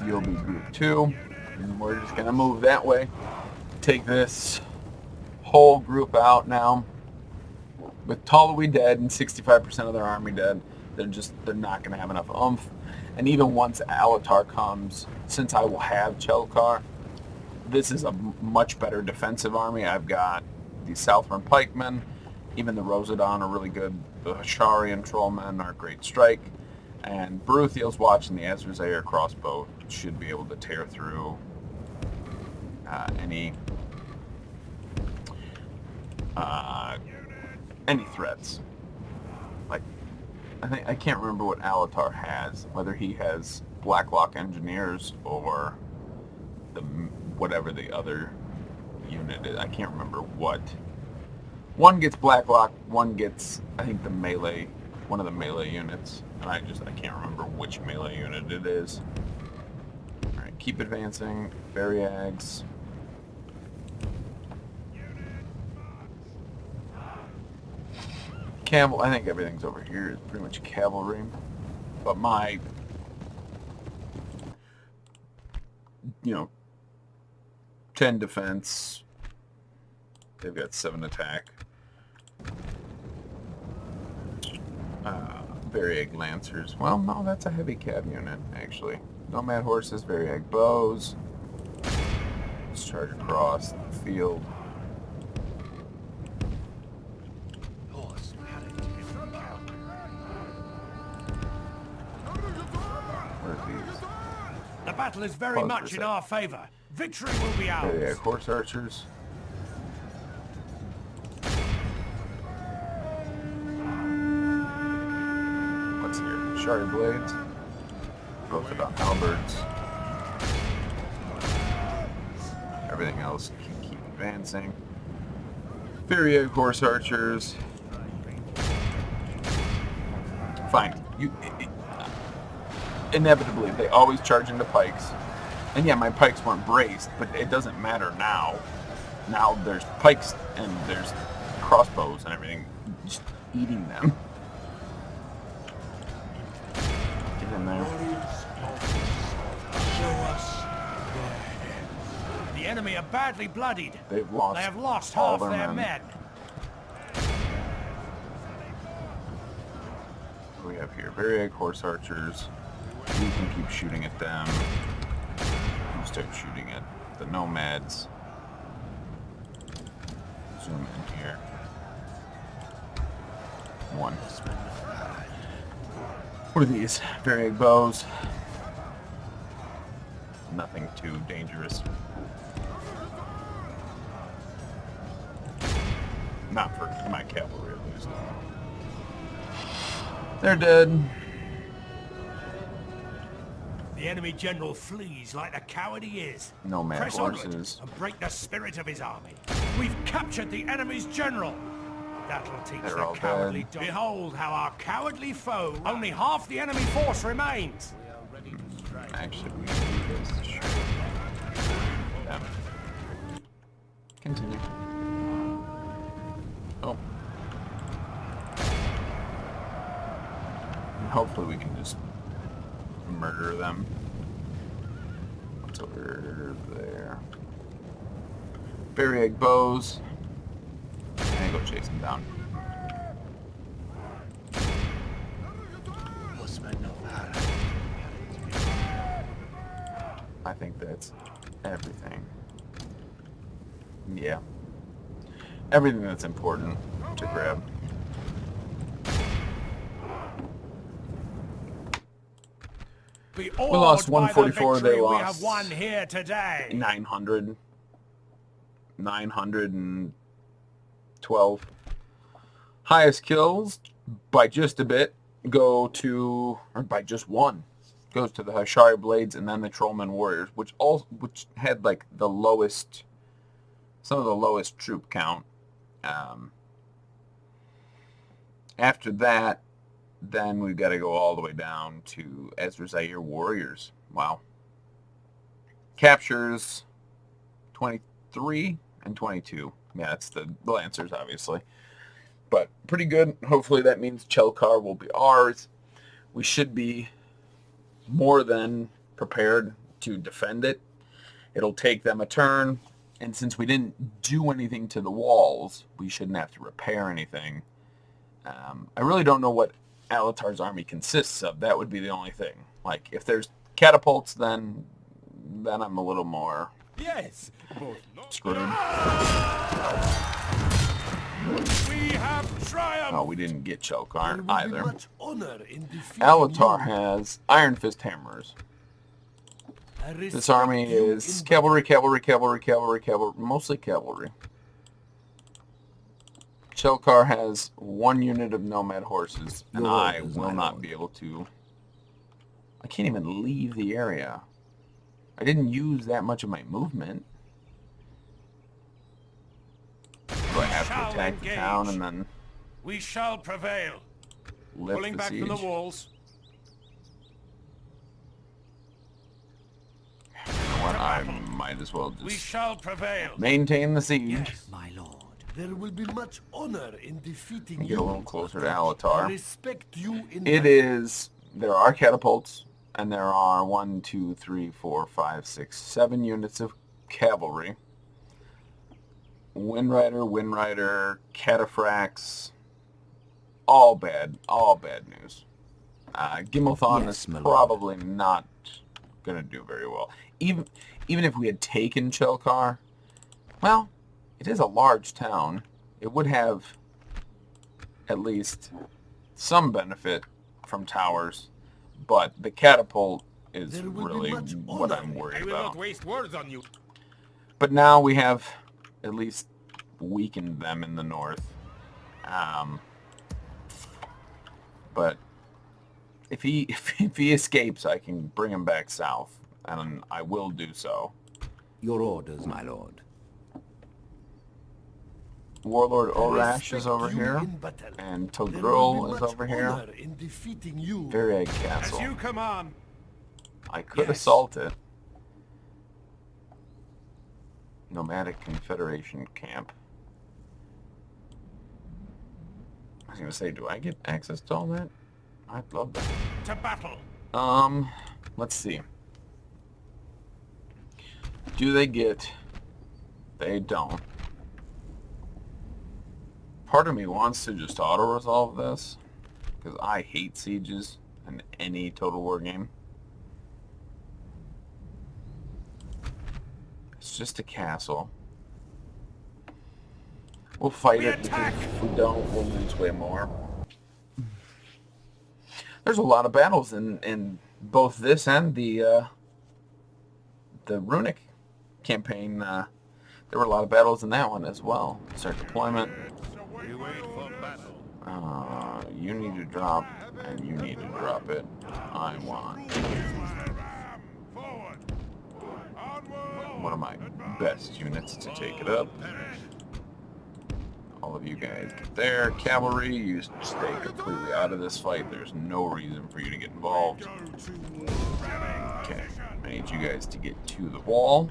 [SPEAKER 1] You'll be group 2. And we're just going to move that way. Take this whole group out now. With Tuluwi dead and 65% of their army dead, they're not going to have enough oomph. And even once Alatar comes, since I will have Chelkar, this is a much better defensive army. I've got the Southern Pikemen, even the Rosadon are really good. The Hashari and Trollmen are great strike. And Baruthiel's watching the Azrazair crossbow should be able to tear through any threats. Like, I can't remember what Alatar has, whether he has Blacklock Engineers or whatever the other unit is. I can't remember what. One gets Blacklock, one gets, I think, the melee, one of the melee units. And I can't remember which melee unit it is. Alright, keep advancing. Variags. I think everything's over here is pretty much cavalry. But my, 10 defense. They've got 7 attack. Variag Lancers. Well, no, that's a heavy cav unit, actually. Nomad horses, Variag bows. Let's charge across the field.
[SPEAKER 3] The battle is very much in our favor. Victory will be ours.
[SPEAKER 1] Variag horse archers. What's here? Shari blades. Rosadon halberds. Everything else can keep advancing. Variag horse archers. Fine. Inevitably, they always charge into pikes. And yeah, my pikes weren't braced, but it doesn't matter now. Now there's pikes and there's crossbows and everything just eating them. Get in there.
[SPEAKER 3] The enemy are badly bloodied.
[SPEAKER 1] They
[SPEAKER 3] have lost half their men.
[SPEAKER 1] Very horse archers. We can keep shooting at them. You start shooting at the nomads. Zoom in here. One. What are these? Varieg bows. Nothing too dangerous. Not for my cavalry, at least. They're dead.
[SPEAKER 3] The enemy general flees like the coward he is.
[SPEAKER 1] Nomad
[SPEAKER 3] Press
[SPEAKER 1] horses.
[SPEAKER 3] onward and break the spirit of his army. We've captured the enemy's general. That'll teach
[SPEAKER 1] They're
[SPEAKER 3] the
[SPEAKER 1] all
[SPEAKER 3] cowardly
[SPEAKER 1] dead.
[SPEAKER 3] Behold how our cowardly foe, only half the enemy force remains.
[SPEAKER 1] Actually, we can do this. Sure. Yeah. Continue. Oh. And hopefully we can just murder them. What's over there? Varieg bows. And go chase them down. I think that's everything. Yeah. Everything that's important to grab.
[SPEAKER 3] We
[SPEAKER 1] lost 144, they
[SPEAKER 3] We
[SPEAKER 1] lost
[SPEAKER 3] have won here today.
[SPEAKER 1] 900. 912. Highest kills by just a bit go to, or by just one, goes to the Hashari Blades and then the Trollman Warriors, which had like the lowest, some of the lowest troop count. After that, then we've got to go all the way down to Ezra Zaire Warriors. Wow. Captures 23 and 22. Yeah, that's the Lancers, obviously. But pretty good. Hopefully that means Chelkar will be ours. We should be more than prepared to defend it. It'll take them a turn. And since we didn't do anything to the walls, we shouldn't have to repair anything. I really don't know what Alatar's army consists of. That would be the only thing. Like, if there's catapults, then I'm a little more screwed.
[SPEAKER 3] We have triumphed.
[SPEAKER 1] Oh, we didn't get Chelkar either.
[SPEAKER 3] Much honor in defeating
[SPEAKER 1] Alatar
[SPEAKER 3] you.
[SPEAKER 1] has Iron Fist Hammerers.
[SPEAKER 3] I
[SPEAKER 1] This
[SPEAKER 3] respect
[SPEAKER 1] army
[SPEAKER 3] you
[SPEAKER 1] is
[SPEAKER 3] in
[SPEAKER 1] cavalry, mostly cavalry. Chelkar has one unit of nomad horses, and I will not be able to... I can't even leave the area. I didn't use that much of my movement. Do I have to attack the town and then
[SPEAKER 3] We shall prevail.
[SPEAKER 1] lift
[SPEAKER 3] Pulling
[SPEAKER 1] the
[SPEAKER 3] back
[SPEAKER 1] siege?
[SPEAKER 3] from the walls.
[SPEAKER 1] You know what? I might as well
[SPEAKER 3] We
[SPEAKER 1] just
[SPEAKER 3] shall prevail.
[SPEAKER 1] maintain the siege.
[SPEAKER 3] Yes.
[SPEAKER 4] My lord.
[SPEAKER 3] There will be much honor in defeating
[SPEAKER 1] And
[SPEAKER 3] you.
[SPEAKER 1] get a little closer to
[SPEAKER 3] I
[SPEAKER 1] Alatar.
[SPEAKER 3] respect you in
[SPEAKER 1] It
[SPEAKER 3] battle.
[SPEAKER 1] is... There are catapults, and there are 1, 2, 3, 4, 5, 6, 7 units of cavalry. Windrider, Cataphracts, all bad news. Gimmelthon
[SPEAKER 4] Yes,
[SPEAKER 1] is
[SPEAKER 4] my lord.
[SPEAKER 1] probably not going to do very well. Even if we had taken Chelkar, well, it is a large town. It would have at least some benefit from towers, but the catapult is
[SPEAKER 3] There will be
[SPEAKER 1] really
[SPEAKER 3] much
[SPEAKER 1] what
[SPEAKER 3] honor.
[SPEAKER 1] I'm worried
[SPEAKER 2] I will
[SPEAKER 1] about.
[SPEAKER 2] not waste words on you.
[SPEAKER 1] But now we have at least weakened them in the north. But if he escapes, I can bring him back south, and I will do so.
[SPEAKER 4] Your orders, my lord.
[SPEAKER 1] Warlord
[SPEAKER 3] I
[SPEAKER 1] Orash
[SPEAKER 3] respect
[SPEAKER 1] is over
[SPEAKER 3] you
[SPEAKER 1] here,
[SPEAKER 3] in battle.
[SPEAKER 1] and
[SPEAKER 3] There will be
[SPEAKER 1] Togrul is
[SPEAKER 3] much
[SPEAKER 1] over here.
[SPEAKER 3] honor in defeating you.
[SPEAKER 1] Varieg
[SPEAKER 2] As
[SPEAKER 1] Castle.
[SPEAKER 2] you command.
[SPEAKER 1] I could
[SPEAKER 3] Yes.
[SPEAKER 1] assault it. Nomadic Confederation camp. I was gonna say, do I get access to all that? I'd love that.
[SPEAKER 3] To battle.
[SPEAKER 1] Let's see. Do they get... They don't. Part of me wants to just auto-resolve this, because I hate sieges. in any Total War game. It's just a castle. We'll fight it, because if we don't, we'll lose way more. There's a lot of battles in both this and the Runic campaign. There were a lot of battles in that one as well. Start deployment.
[SPEAKER 2] You wait for battle.
[SPEAKER 1] You need to drop, and you need to drop it. I want
[SPEAKER 2] Forward. Onward.
[SPEAKER 1] one of my best units to take it up. All of you guys get there. Cavalry, you stay completely out of this fight. There's no reason for you to get involved. Okay, I need you guys to get to the wall.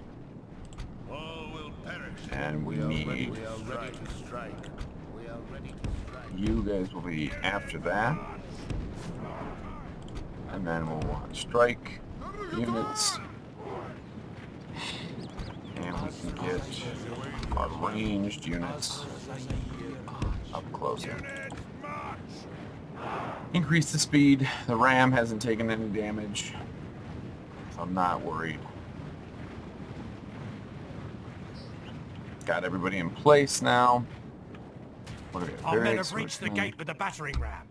[SPEAKER 2] All will perish.
[SPEAKER 1] And we need
[SPEAKER 2] We are ready to strike. We are ready to strike.
[SPEAKER 1] you guys will be after that. And then we'll want strike units. And we can get our ranged units up closer. Increase the speed. The ram hasn't taken any damage, so I'm not worried. Got everybody in place now. What do we have?
[SPEAKER 3] Our men
[SPEAKER 1] Barracks,
[SPEAKER 3] have reached the
[SPEAKER 1] horsemen.
[SPEAKER 3] gate with the battering ram.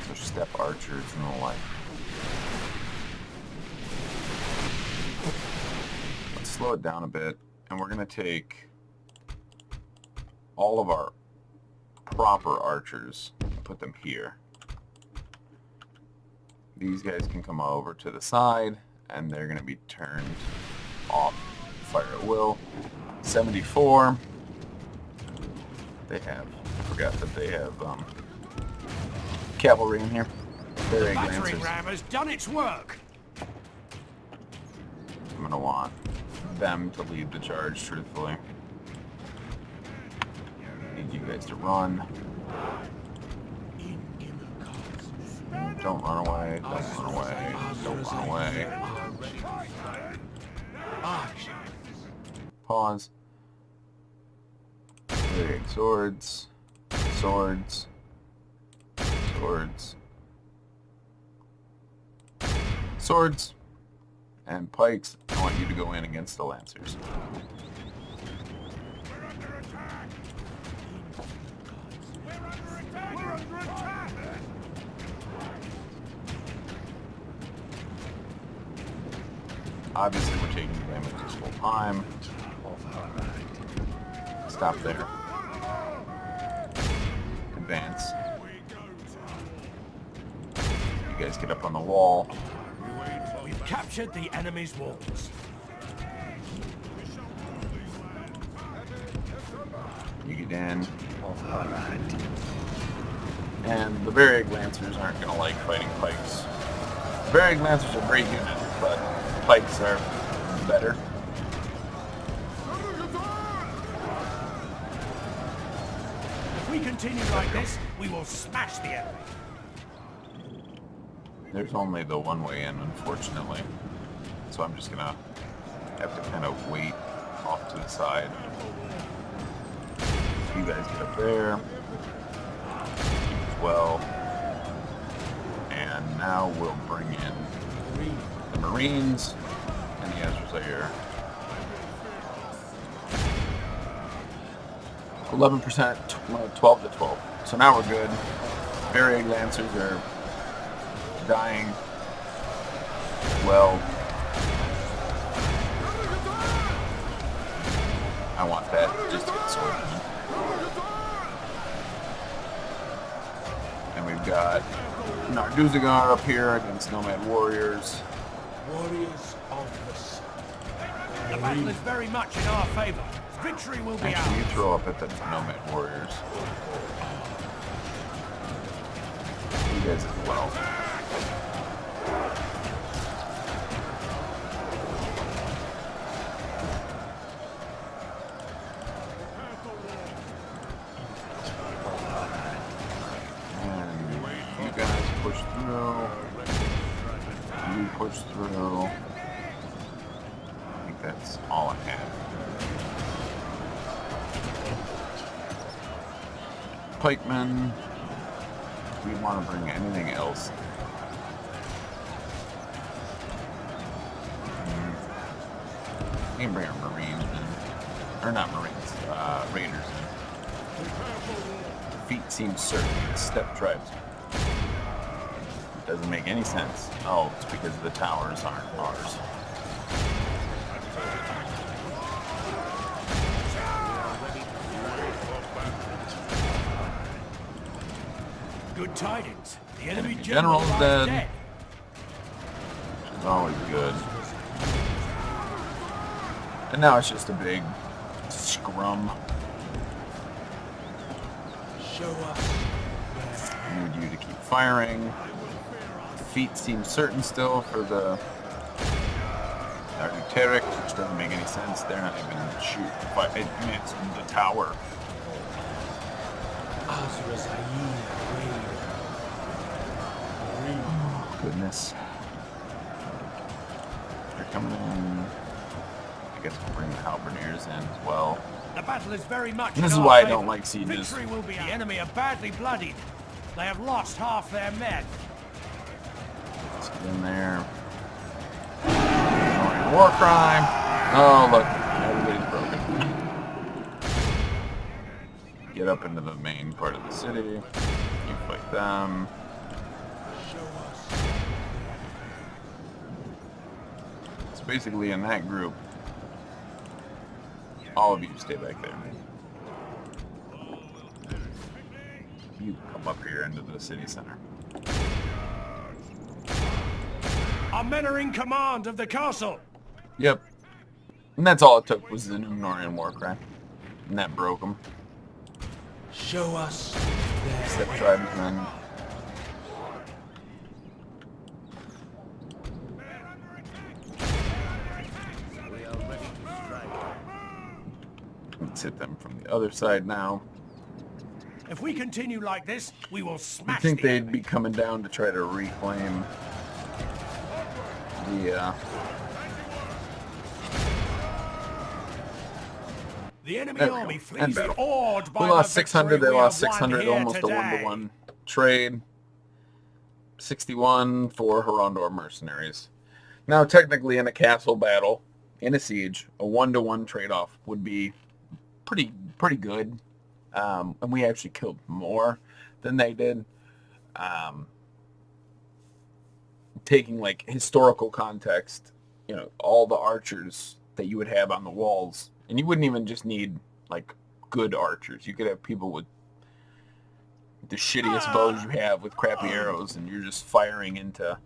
[SPEAKER 1] So step archers and the like. Let's slow it down a bit, and we're going to take all of our proper archers and put them here. These guys can come over to the side, and they're going to be turned off. Fire at will. 74. They have, I forgot that they have cavalry in here.
[SPEAKER 3] The
[SPEAKER 1] Very
[SPEAKER 3] battering
[SPEAKER 1] lancers.
[SPEAKER 3] ram has done its work.
[SPEAKER 1] I'm going to want them to lead the charge, truthfully. Need you guys to run. Don't run away. Don't run away. Don't run away. Pause. Okay, swords. Swords. Swords. Swords. And pikes. I want you to go in against the lancers.
[SPEAKER 2] We're under attack. We're under attack. We're under attack.
[SPEAKER 1] Obviously, we're taking damage this whole time. Stop there. Advance. You guys get up on the wall.
[SPEAKER 3] We've captured the enemy's walls.
[SPEAKER 1] You get in. And the Varric Lancers aren't going to like fighting pikes. Varric Lancers are great units, but pikes are better.
[SPEAKER 3] If we continue like this, we will smash the enemy.
[SPEAKER 1] There's only the one way in, unfortunately. So I'm just going to have to kind of wait off to the side. You guys get up there as well. And now we'll bring in the Marines and the Ezra's are here. 11%, 12 to 12. So now we're good. Varric Lancers are dying. Well, I want that just to get sorted. And we've got Ar-Adûnâim up here against Nomad Warriors.
[SPEAKER 3] Warriors of the sun. The battle is very much in our favor. Victory will be
[SPEAKER 1] Actually, you
[SPEAKER 3] ours.
[SPEAKER 1] throw up at the Nomad Warriors. You guys as well. And you guys push through. You push through. I think that's all I have. Pikemen. we want to bring anything else. We can bring our Marines in. Or not Marines, Raiders in. Defeat seems certain. Steppe tribes. Doesn't make any sense. Oh, it's because the towers aren't ours.
[SPEAKER 3] Good tidings. The enemy
[SPEAKER 1] General's
[SPEAKER 3] lies
[SPEAKER 1] dead. It's always good. And now it's just a big scrum.
[SPEAKER 3] Show us.
[SPEAKER 1] Need you to keep firing. Defeat seems certain still for the Ar-Adûnâim, which doesn't make any sense. They're not even shooting. I mean, it's the tower. Oh, goodness. They're coming in. I guess we'll bring the halberdiers in as well.
[SPEAKER 3] The battle is very much.
[SPEAKER 1] This is why I don't like sieges.
[SPEAKER 3] Victory will be. The enemy are badly bloodied. They have lost half their men.
[SPEAKER 1] Let's get in there. War crime. Oh, look. Everybody's broken. Get up into the main part of the city. You fight them. It's basically in that group. All of you stay back there. You come up here into the city center.
[SPEAKER 3] Our men are in command of the castle.
[SPEAKER 1] Yep. And that's all it took was the Numenorean war cry. And that broke them.
[SPEAKER 3] Show us.
[SPEAKER 1] Steppe tribesmen. Let's hit them from the other side now.
[SPEAKER 3] If we continue like this, we will
[SPEAKER 1] I
[SPEAKER 3] smash.
[SPEAKER 1] think they'd be coming down to try to reclaim
[SPEAKER 3] the enemy
[SPEAKER 1] There we
[SPEAKER 3] army
[SPEAKER 1] go.
[SPEAKER 3] flees
[SPEAKER 1] Battle.
[SPEAKER 3] awed by
[SPEAKER 1] We lost
[SPEAKER 3] the
[SPEAKER 1] 600,
[SPEAKER 3] victory
[SPEAKER 1] they
[SPEAKER 3] we
[SPEAKER 1] lost
[SPEAKER 3] have won
[SPEAKER 1] 600,
[SPEAKER 3] here
[SPEAKER 1] almost a
[SPEAKER 3] today.
[SPEAKER 1] 1-to-1 trade. 61 for Gondor mercenaries. Now, technically, in a castle battle, in a siege, a 1-to-1 trade-off would be pretty good. And we actually killed more than they did. Taking, like, historical context, you know, all the archers that you would have on the walls, and you wouldn't even just need, like, good archers. You could have people with the shittiest bows you have with crappy arrows, and you're just firing into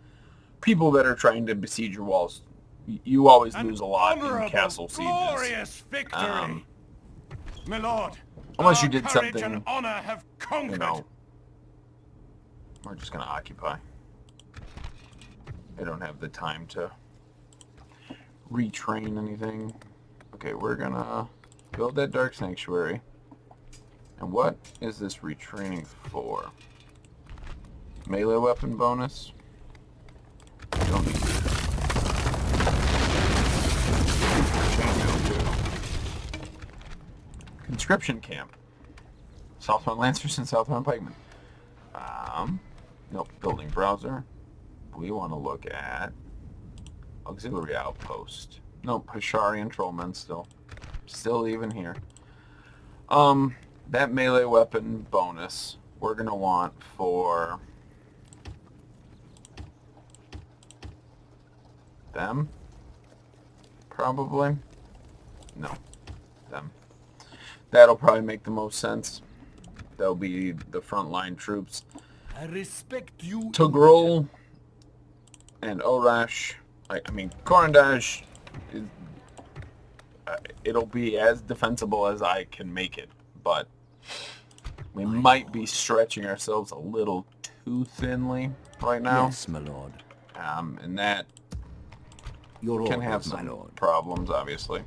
[SPEAKER 1] people that are trying to besiege your walls. You always lose a lot in castle sieges.
[SPEAKER 3] Glorious victory. My lord,
[SPEAKER 1] Unless you
[SPEAKER 3] our
[SPEAKER 1] did
[SPEAKER 3] courage
[SPEAKER 1] something,
[SPEAKER 3] and honor have conquered.
[SPEAKER 1] you know, we're just going to occupy. They don't have the time to retrain anything. Okay, we're going to build that Dark Sanctuary. And what is this retraining for? Melee weapon bonus? Don't need it. Conscription camp. Southbound Lancers and Southbound Pikemen. Nope, building browser. We want to look at auxiliary outpost. Nope, Hasharian Trollmen still even here. That melee weapon bonus we're gonna want for them, probably. No, them. That'll probably make the most sense. That'll be the frontline troops.
[SPEAKER 3] I respect you.
[SPEAKER 1] Togrul and Orash. I mean, Korandaj, it'll be as defensible as I can make it, but we might be stretching ourselves a little too thinly right now.
[SPEAKER 4] Yes, my lord.
[SPEAKER 1] And that
[SPEAKER 4] Your
[SPEAKER 1] can have
[SPEAKER 4] orders, my
[SPEAKER 1] some
[SPEAKER 4] lord.
[SPEAKER 1] problems, obviously.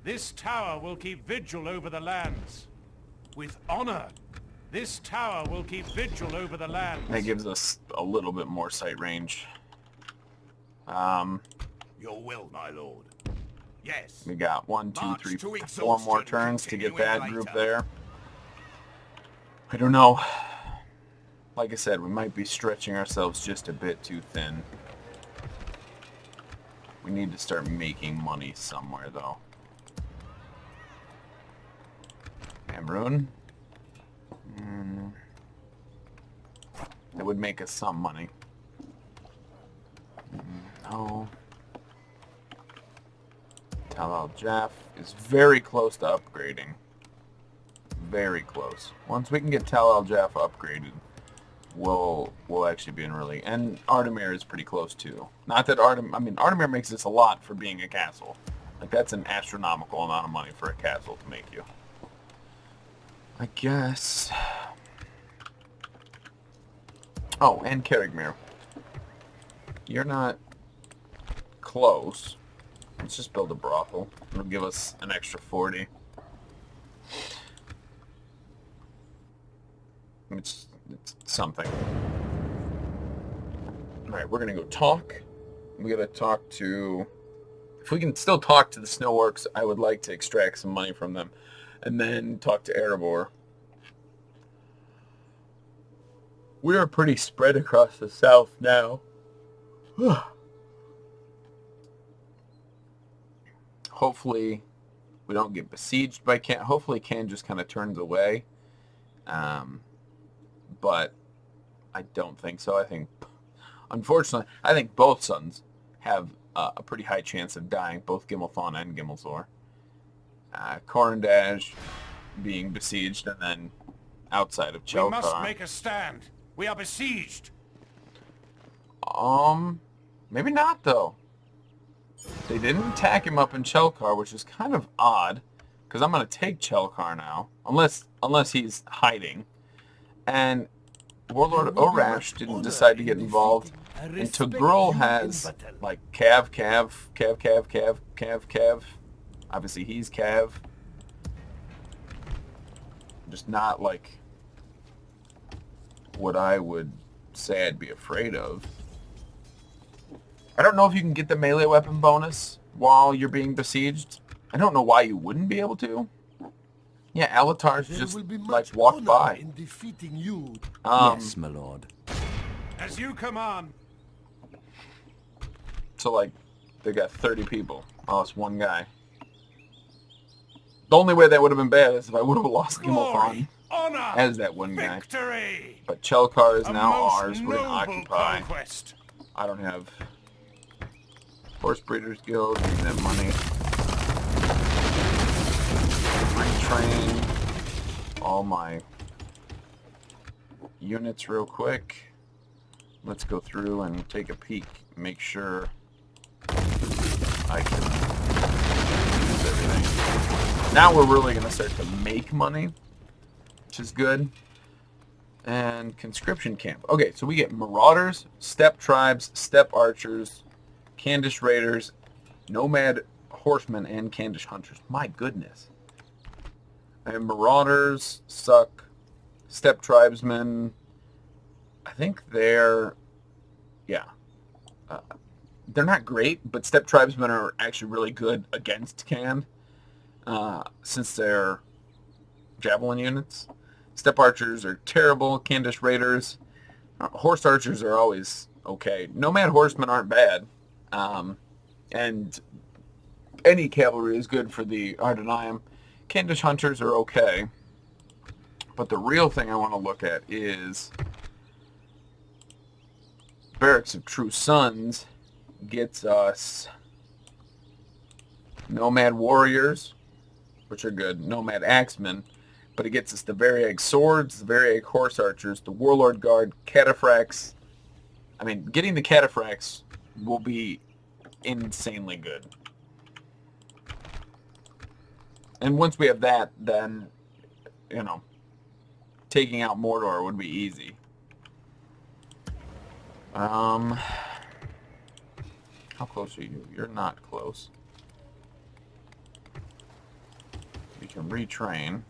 [SPEAKER 3] This tower will keep vigil over the lands. With honor, this tower will keep vigil over the lands.
[SPEAKER 1] That gives us a little bit more sight range.
[SPEAKER 3] Your will, my lord. Yes.
[SPEAKER 1] We got 1, 2,
[SPEAKER 3] March
[SPEAKER 1] 3,
[SPEAKER 3] to
[SPEAKER 1] 4 more
[SPEAKER 3] exhaustion,
[SPEAKER 1] turns to get
[SPEAKER 3] continuing
[SPEAKER 1] that group
[SPEAKER 3] later.
[SPEAKER 1] there. I don't know. like I said, we might be stretching ourselves just a bit too thin. We need to start making money somewhere, though. Amrun. That would make us some money. No. Tal Al-Jaf is very close to upgrading. Very close. Once we can get Tal Al-Jaf upgraded, we'll actually be in really... And Ardamir is pretty close, too. Not that Ardamir makes this a lot for being a castle. Like, that's an astronomical amount of money for a castle to make you. I guess... Oh, and Carrigmere. You're not close. Let's just build a brothel. It'll give us an extra 40. It's something. Alright, we're gonna go talk. We gotta talk to... If we can still talk to the snow orcs, I would like to extract some money from them. And then talk to Erebor. We are pretty spread across the south now. Hopefully we don't get besieged by Can. Hopefully Can just kind of turns away. But I don't think so. I think, unfortunately, I think both sons have a pretty high chance of dying, both Gimmelthon and Gimmelzor. Korandaj being besieged, and then outside of Chelkar.
[SPEAKER 3] We must make a stand. We are besieged.
[SPEAKER 1] Maybe not, though. They didn't attack him up in Chelkar, which is kind of odd, because I'm going to take Chelkar now, unless he's hiding. And Warlord Orash didn't decide to get involved, and Togrul has, like, Cav. Obviously, he's Cav. Just not, like, what I would say I'd be afraid of. I don't know if you can get the melee weapon bonus while you're being besieged. I don't know why you wouldn't be able to. Yeah, Alatar's just, like, walked by.
[SPEAKER 2] In defeating you.
[SPEAKER 4] Yes, my lord.
[SPEAKER 3] As you command.
[SPEAKER 1] So, like, they got 30 people. Oh, it's one guy. The only way that would have been bad is if I would have lost Gimmelthon as that one guy.
[SPEAKER 3] Victory!
[SPEAKER 1] But Chelkar is
[SPEAKER 3] A
[SPEAKER 1] now
[SPEAKER 3] most
[SPEAKER 1] ours. We're going to
[SPEAKER 3] noble
[SPEAKER 1] occupy.
[SPEAKER 3] conquest.
[SPEAKER 1] I don't have Horse Breeders Guild. Need that money. Retrain all my units real quick. Let's go through and take a peek. Make sure I can use everything. Now we're really going to start to make money, which is good. And conscription camp. Okay, so we get marauders, steppe tribes, steppe archers, Candish raiders, nomad horsemen, and Candish hunters. My goodness. And marauders suck. Steppe tribesmen, I think they're, yeah. They're not great, but steppe tribesmen are actually really good against Can, since they're javelin units. Steppe archers are terrible. Candish raiders. Horse archers are always okay. Nomad horsemen aren't bad. And any cavalry is good for the Ar-Adûnâim. Candish hunters are okay. But the real thing I want to look at is Barracks of True Sons gets us Nomad Warriors, which are good. Nomad Axemen. But it gets us the Variag Swords, the Variag Horse Archers, the Warlord Guard, Cataphracts. I mean, getting the Cataphracts will be insanely good. And once we have that, then, you know, taking out Mordor would be easy. How close are you? You're not close. We can retrain,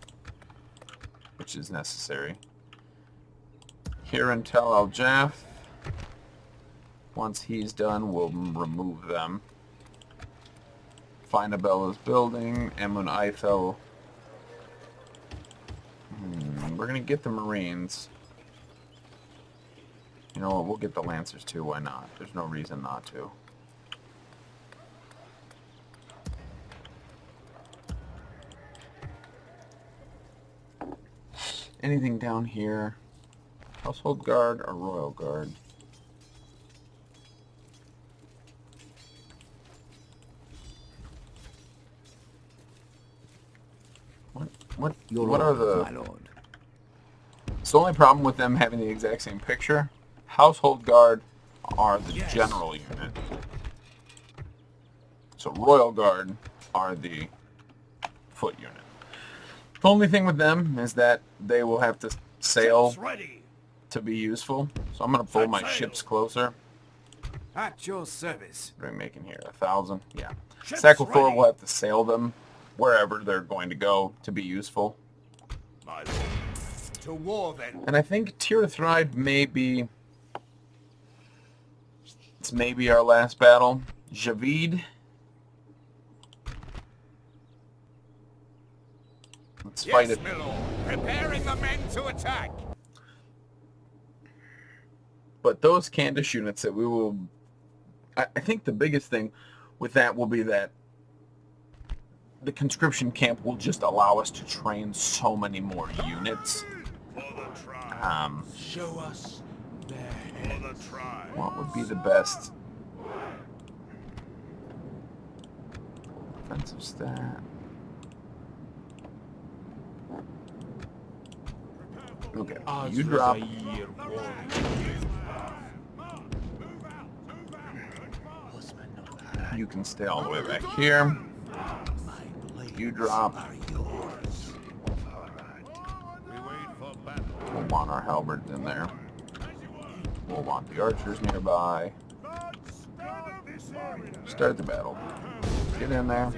[SPEAKER 1] which is necessary. Here in Tal Al-Jaf. Once he's done, we'll remove them. Find Abella's building. Emun Eiffel. We're going to get the Marines. You know what? We'll get the Lancers too. Why not? There's no reason not to. Anything down here? Household Guard or Royal Guard? What are the...
[SPEAKER 4] My lord.
[SPEAKER 1] It's the only problem with them having the exact same picture. Household Guard are the general unit. So Royal Guard are the foot unit. The only thing with them is that they will have to sail to be useful. So I'm going to pull my ships closer.
[SPEAKER 3] At your service.
[SPEAKER 1] What are we making here? 1,000? Yeah. Sackle-Thor will have to sail them wherever they're going to go to be useful.
[SPEAKER 3] My lord. To war then.
[SPEAKER 1] And I think Tirthride may be... It's maybe our last battle. Javid. Let's fight it.
[SPEAKER 3] My lord. Preparing the men to attack.
[SPEAKER 1] But those Candice units that we will... I think the biggest thing with that will be that the conscription camp will just allow us to train so many more units.
[SPEAKER 3] Show us
[SPEAKER 1] What would be the best offensive stat? Okay, you drop. You can stay all the way back here. You drop. We'll want our halberds in there. We'll want the archers nearby. Start the battle. Get in there.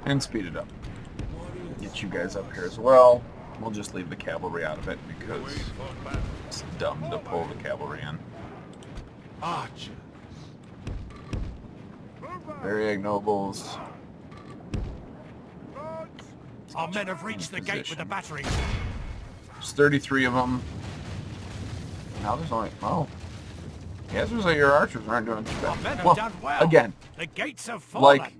[SPEAKER 1] And speed it up. Get you guys up here as well. We'll just leave the cavalry out of it because it's dumb to pull the cavalry in. Very nobles.
[SPEAKER 3] Our men have reached the gate with the battery.
[SPEAKER 1] There's 33 of them. Now there's only... Oh. The answers are your archers aren't doing too
[SPEAKER 3] Our men
[SPEAKER 1] bad.
[SPEAKER 3] have done well.
[SPEAKER 1] Again,
[SPEAKER 3] The gates have fallen.
[SPEAKER 1] like,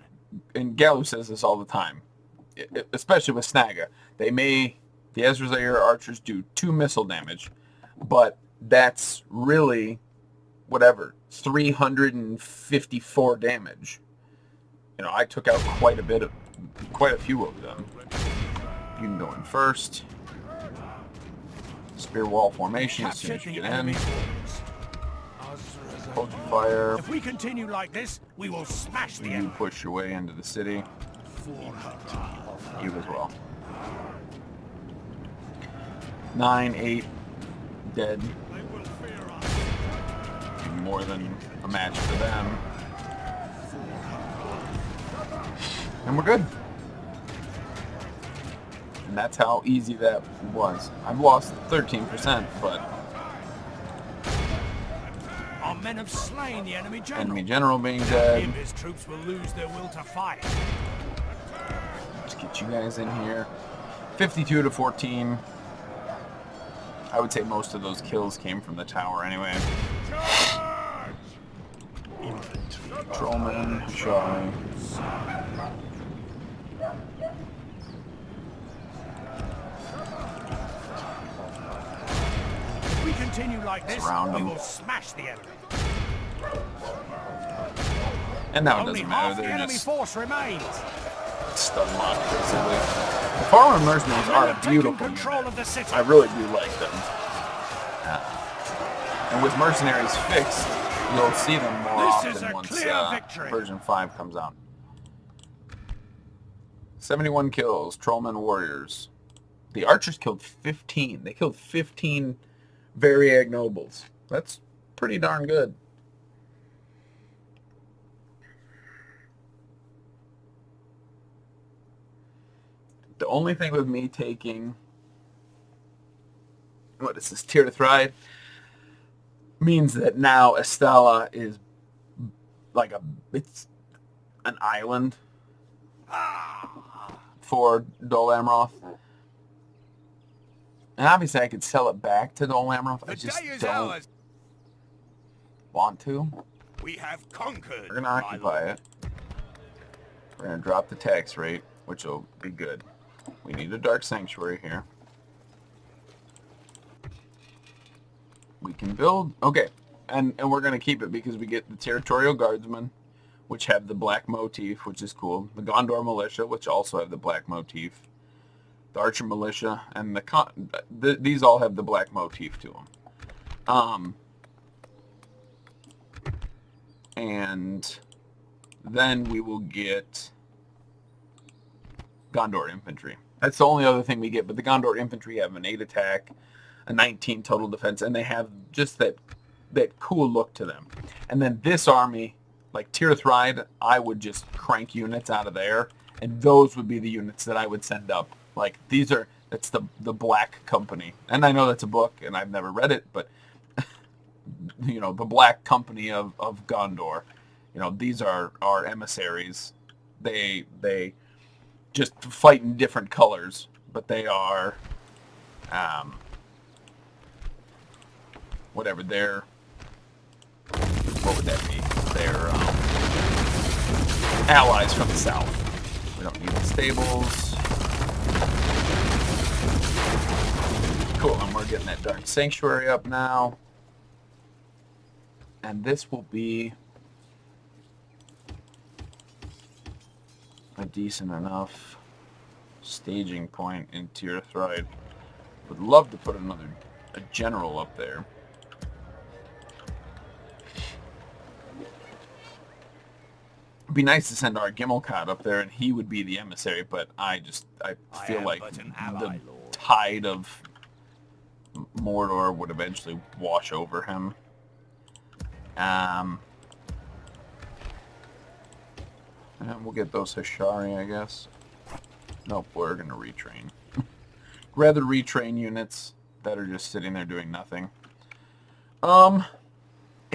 [SPEAKER 1] and Gallo says this all the time, especially with Snaga. They may... The Ezra's Air archers do 2 missile damage, but that's really, whatever, 354 damage. You know, I took out quite a few of them. You can go in first. Spear wall formation as soon as you get in. Hold your fire.
[SPEAKER 3] If we continue like this, we will smash the
[SPEAKER 1] You
[SPEAKER 3] enemy.
[SPEAKER 1] push your way into the city. You as well. 9, 8 dead. More than a match for them. And we're good. And that's how easy that was. I've lost 13%, but
[SPEAKER 3] Our men have slain the enemy general.
[SPEAKER 1] enemy general being dead.
[SPEAKER 3] His troops will lose their will to fight.
[SPEAKER 1] Let's get you guys in here. 52 to 14. I would say most of those kills came from the tower anyway. Trollman, Charlie.
[SPEAKER 3] If we continue like this,
[SPEAKER 1] Surround
[SPEAKER 3] we
[SPEAKER 1] them.
[SPEAKER 3] will smash the enemy.
[SPEAKER 1] And now it
[SPEAKER 3] Only
[SPEAKER 1] doesn't
[SPEAKER 3] half
[SPEAKER 1] matter,
[SPEAKER 3] the
[SPEAKER 1] they're
[SPEAKER 3] enemy
[SPEAKER 1] just
[SPEAKER 3] force remains.
[SPEAKER 1] stun locked basically. The Farmer Mercenaries
[SPEAKER 3] Men
[SPEAKER 1] are a
[SPEAKER 3] have taken
[SPEAKER 1] beautiful
[SPEAKER 3] control
[SPEAKER 1] unit.
[SPEAKER 3] of the city.
[SPEAKER 1] I really do like them. And with Mercenaries fixed, you'll see them more
[SPEAKER 3] This is
[SPEAKER 1] often
[SPEAKER 3] a
[SPEAKER 1] once
[SPEAKER 3] clear victory.
[SPEAKER 1] version 5 comes out. 71 kills, Trollmen Warriors. The archers killed 15. They killed 15 Variag Nobles. That's pretty darn good. The only thing with me taking... What is this? Tirthride? Means that now Estella is like it's an island for Dol Amroth. And obviously I could sell it back to Dol Amroth. I just don't want to.
[SPEAKER 2] We have conquered.
[SPEAKER 1] We're going to occupy it. We're going to drop the tax rate, which will be good. We need a Dark Sanctuary here. We can build... Okay, and we're going to keep it because we get the Territorial Guardsmen, which have the black motif, which is cool. The Gondor Militia, which also have the black motif. The Archer Militia, and these all have the black motif to them. And then we will get Gondor Infantry. That's the only other thing we get, but the Gondor Infantry have an 8 attack, a 19 total defense, and they have just that cool look to them. And then this army, like Tirith Ride, I would just crank units out of there, and those would be the units that I would send up. Like, that's the Black Company. And I know that's a book, and I've never read it, but, you know, the Black Company of Gondor. You know, these are our emissaries. They just fight in different colors, but they are, whatever, what would that be? They're allies from the south. We don't need the stables. Cool, and we're getting that Dark Sanctuary up now. And this will be a decent enough staging point in Tirith Ride. Would love to put a general up there. It'd be nice to send our Gimmelcott up there, and he would be the emissary, but I feel like the tide of Mordor would eventually wash over him. And we'll get those Hashari, I guess. Nope, we're going to retrain. Rather retrain units that are just sitting there doing nothing. I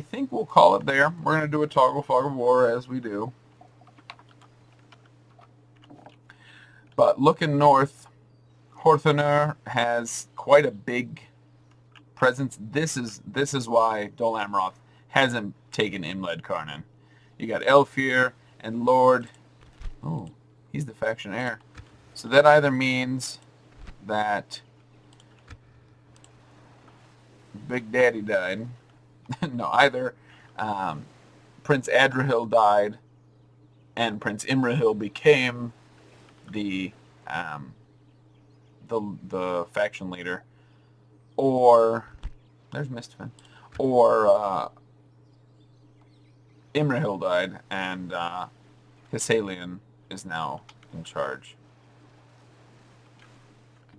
[SPEAKER 1] think we'll call it there. We're going to do a toggle fog of war as we do. But looking north, Horthenur has quite a big presence. This is why Dol Amroth hasn't taken Imled Karnan. You got Elfir and Lord. Oh, he's the faction heir. So that either means that Big Daddy died. No, either Prince Adrahil died and Prince Imrahil became the faction leader, or there's Mistfin, or Imrahil died and Thessalian is now in charge.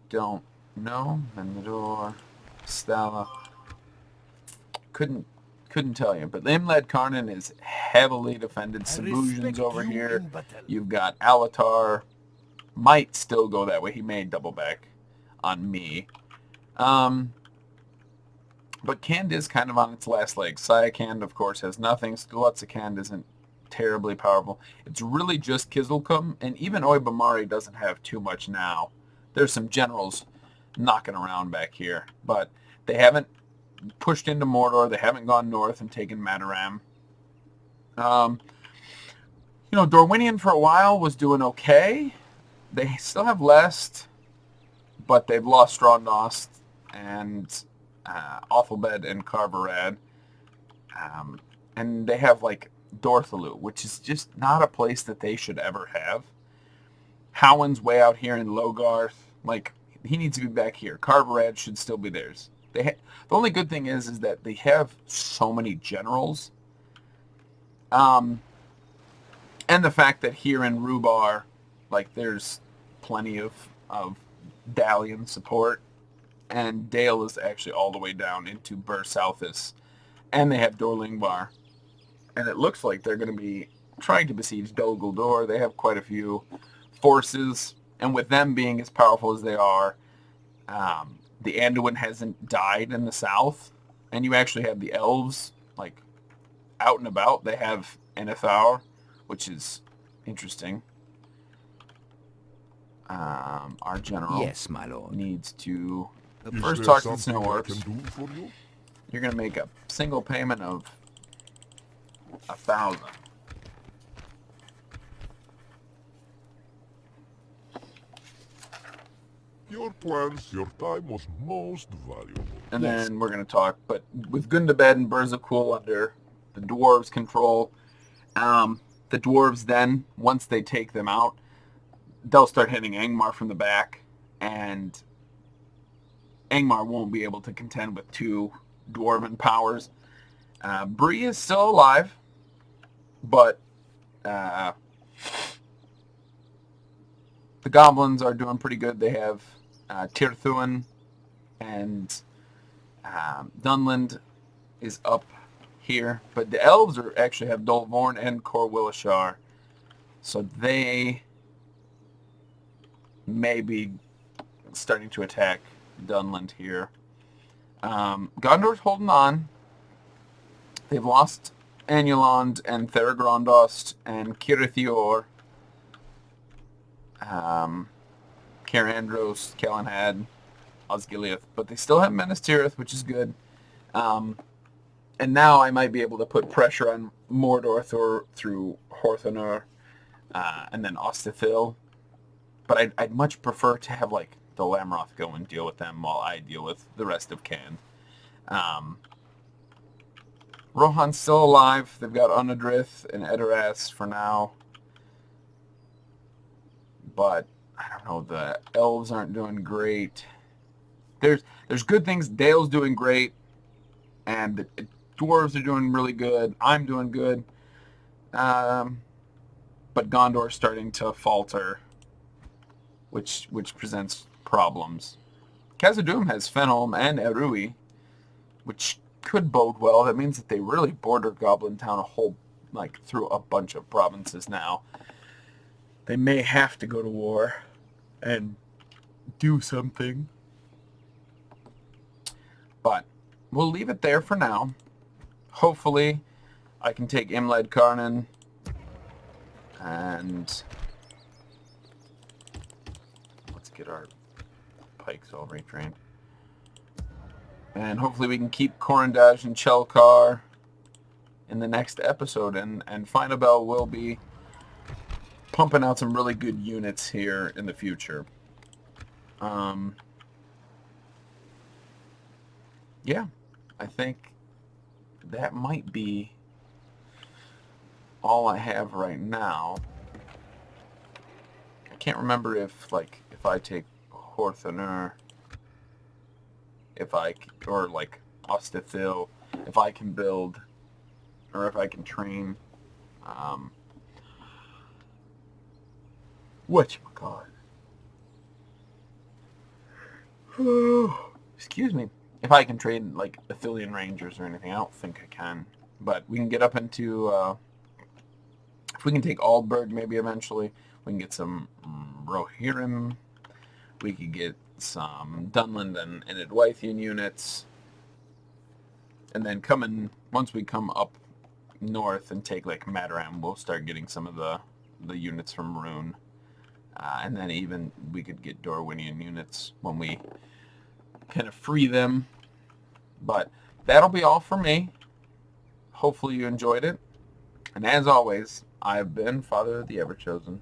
[SPEAKER 1] Don't know. Menador, Stella. Couldn't tell you, but Imled Karnan is heavily defended. Sabujan's over here. You've got Alatar. Might still go that way. He may double back on me. But Khand is kind of on its last legs. Sayakhand, of course, has nothing. Stulatsakand isn't terribly powerful. It's really just Kizilkum, and even Oibamari doesn't have too much now. There's some generals knocking around back here, but they haven't pushed into Mordor. They haven't gone north and taken Mataram. You know, Dorwinion for a while was doing okay. They still have Lest, but they've lost Strondost and Awfulbed and Carverad. And they have, like, Dorthalu, which is just not a place that they should ever have. Howin's way out here in Logarth. Like, he needs to be back here. Carverad should still be theirs. The only good thing is that they have so many generals. And the fact that here in Rhubar, like, there's plenty of Dalian support, and Dale is actually all the way down into Bur Southis, and they have Dorlingbar, and it looks like they're going to be trying to besiege Dol Guldur. They have quite a few forces, and with them being as powerful as they are, the Anduin hasn't died in the south, and you actually have the elves, like, out and about. They have Enethar, which is interesting. our general
[SPEAKER 4] Yes, my lord.
[SPEAKER 1] needs to
[SPEAKER 2] Is
[SPEAKER 1] first
[SPEAKER 2] there
[SPEAKER 1] talk to the
[SPEAKER 2] something I
[SPEAKER 1] Snowworks.
[SPEAKER 2] can do for you?
[SPEAKER 1] You're going to make a single payment of 1,000.
[SPEAKER 2] Your plans, your time was most valuable.
[SPEAKER 1] And
[SPEAKER 4] Yes.
[SPEAKER 1] then we're going to talk. But with Gundabad and Berzakul under the dwarves' control, the dwarves then, once they take them out, they'll start hitting Angmar from the back, and Angmar won't be able to contend with two dwarven powers. Bree is still alive, but the goblins are doing pretty good. They have Tirthuan and Dunland is up here, but the elves actually have Dolvorn and Corwillishar, so they may be starting to attack Dunland here. Gondor's holding on. They've lost Anulond and Theragrondust and Kirithior, Carandros, Calenhad, Osgiliath, but they still have Minas Tirith, which is good. And now I might be able to put pressure on Mordor through Horthenur and then Ostithil. But I'd much prefer to have like the Lamroth go and deal with them while I deal with the rest of Can. Rohan's still alive. They've got Unadrith and Edoras for now. But I don't know, the elves aren't doing great. There's good things. Dale's doing great, and the dwarves are doing really good. I'm doing good. But Gondor's starting to falter, which presents problems. Khazad-dûm has Fenholm and Erui, which could bode well. That means that they really border Goblin Town through a bunch of provinces now. They may have to go to war and do something. But we'll leave it there for now. Hopefully I can take Imled Karnan and let's get our pikes all retrained. And hopefully we can keep Korandaj and Chelkar in the next episode. And Finabel will be pumping out some really good units here in the future. Yeah, I think that might be all I have right now. I can't remember if I take Horthenur, or Ostithil, if I can build, or if I can train, whatchamacallit. Excuse me. If I can trade Athelian Rangers or anything, I don't think I can. But we can get up into, if we can take Aldburg maybe eventually, we can get some Rohirrim, we could get some Dunland and Edwythian units, and then once we come up north and take Mataram, we'll start getting some of the units from Rune. And then even we could get Dorwinian units when we kind of free them. But that'll be all for me. Hopefully you enjoyed it. And as always, I've been Father of the Everchosen.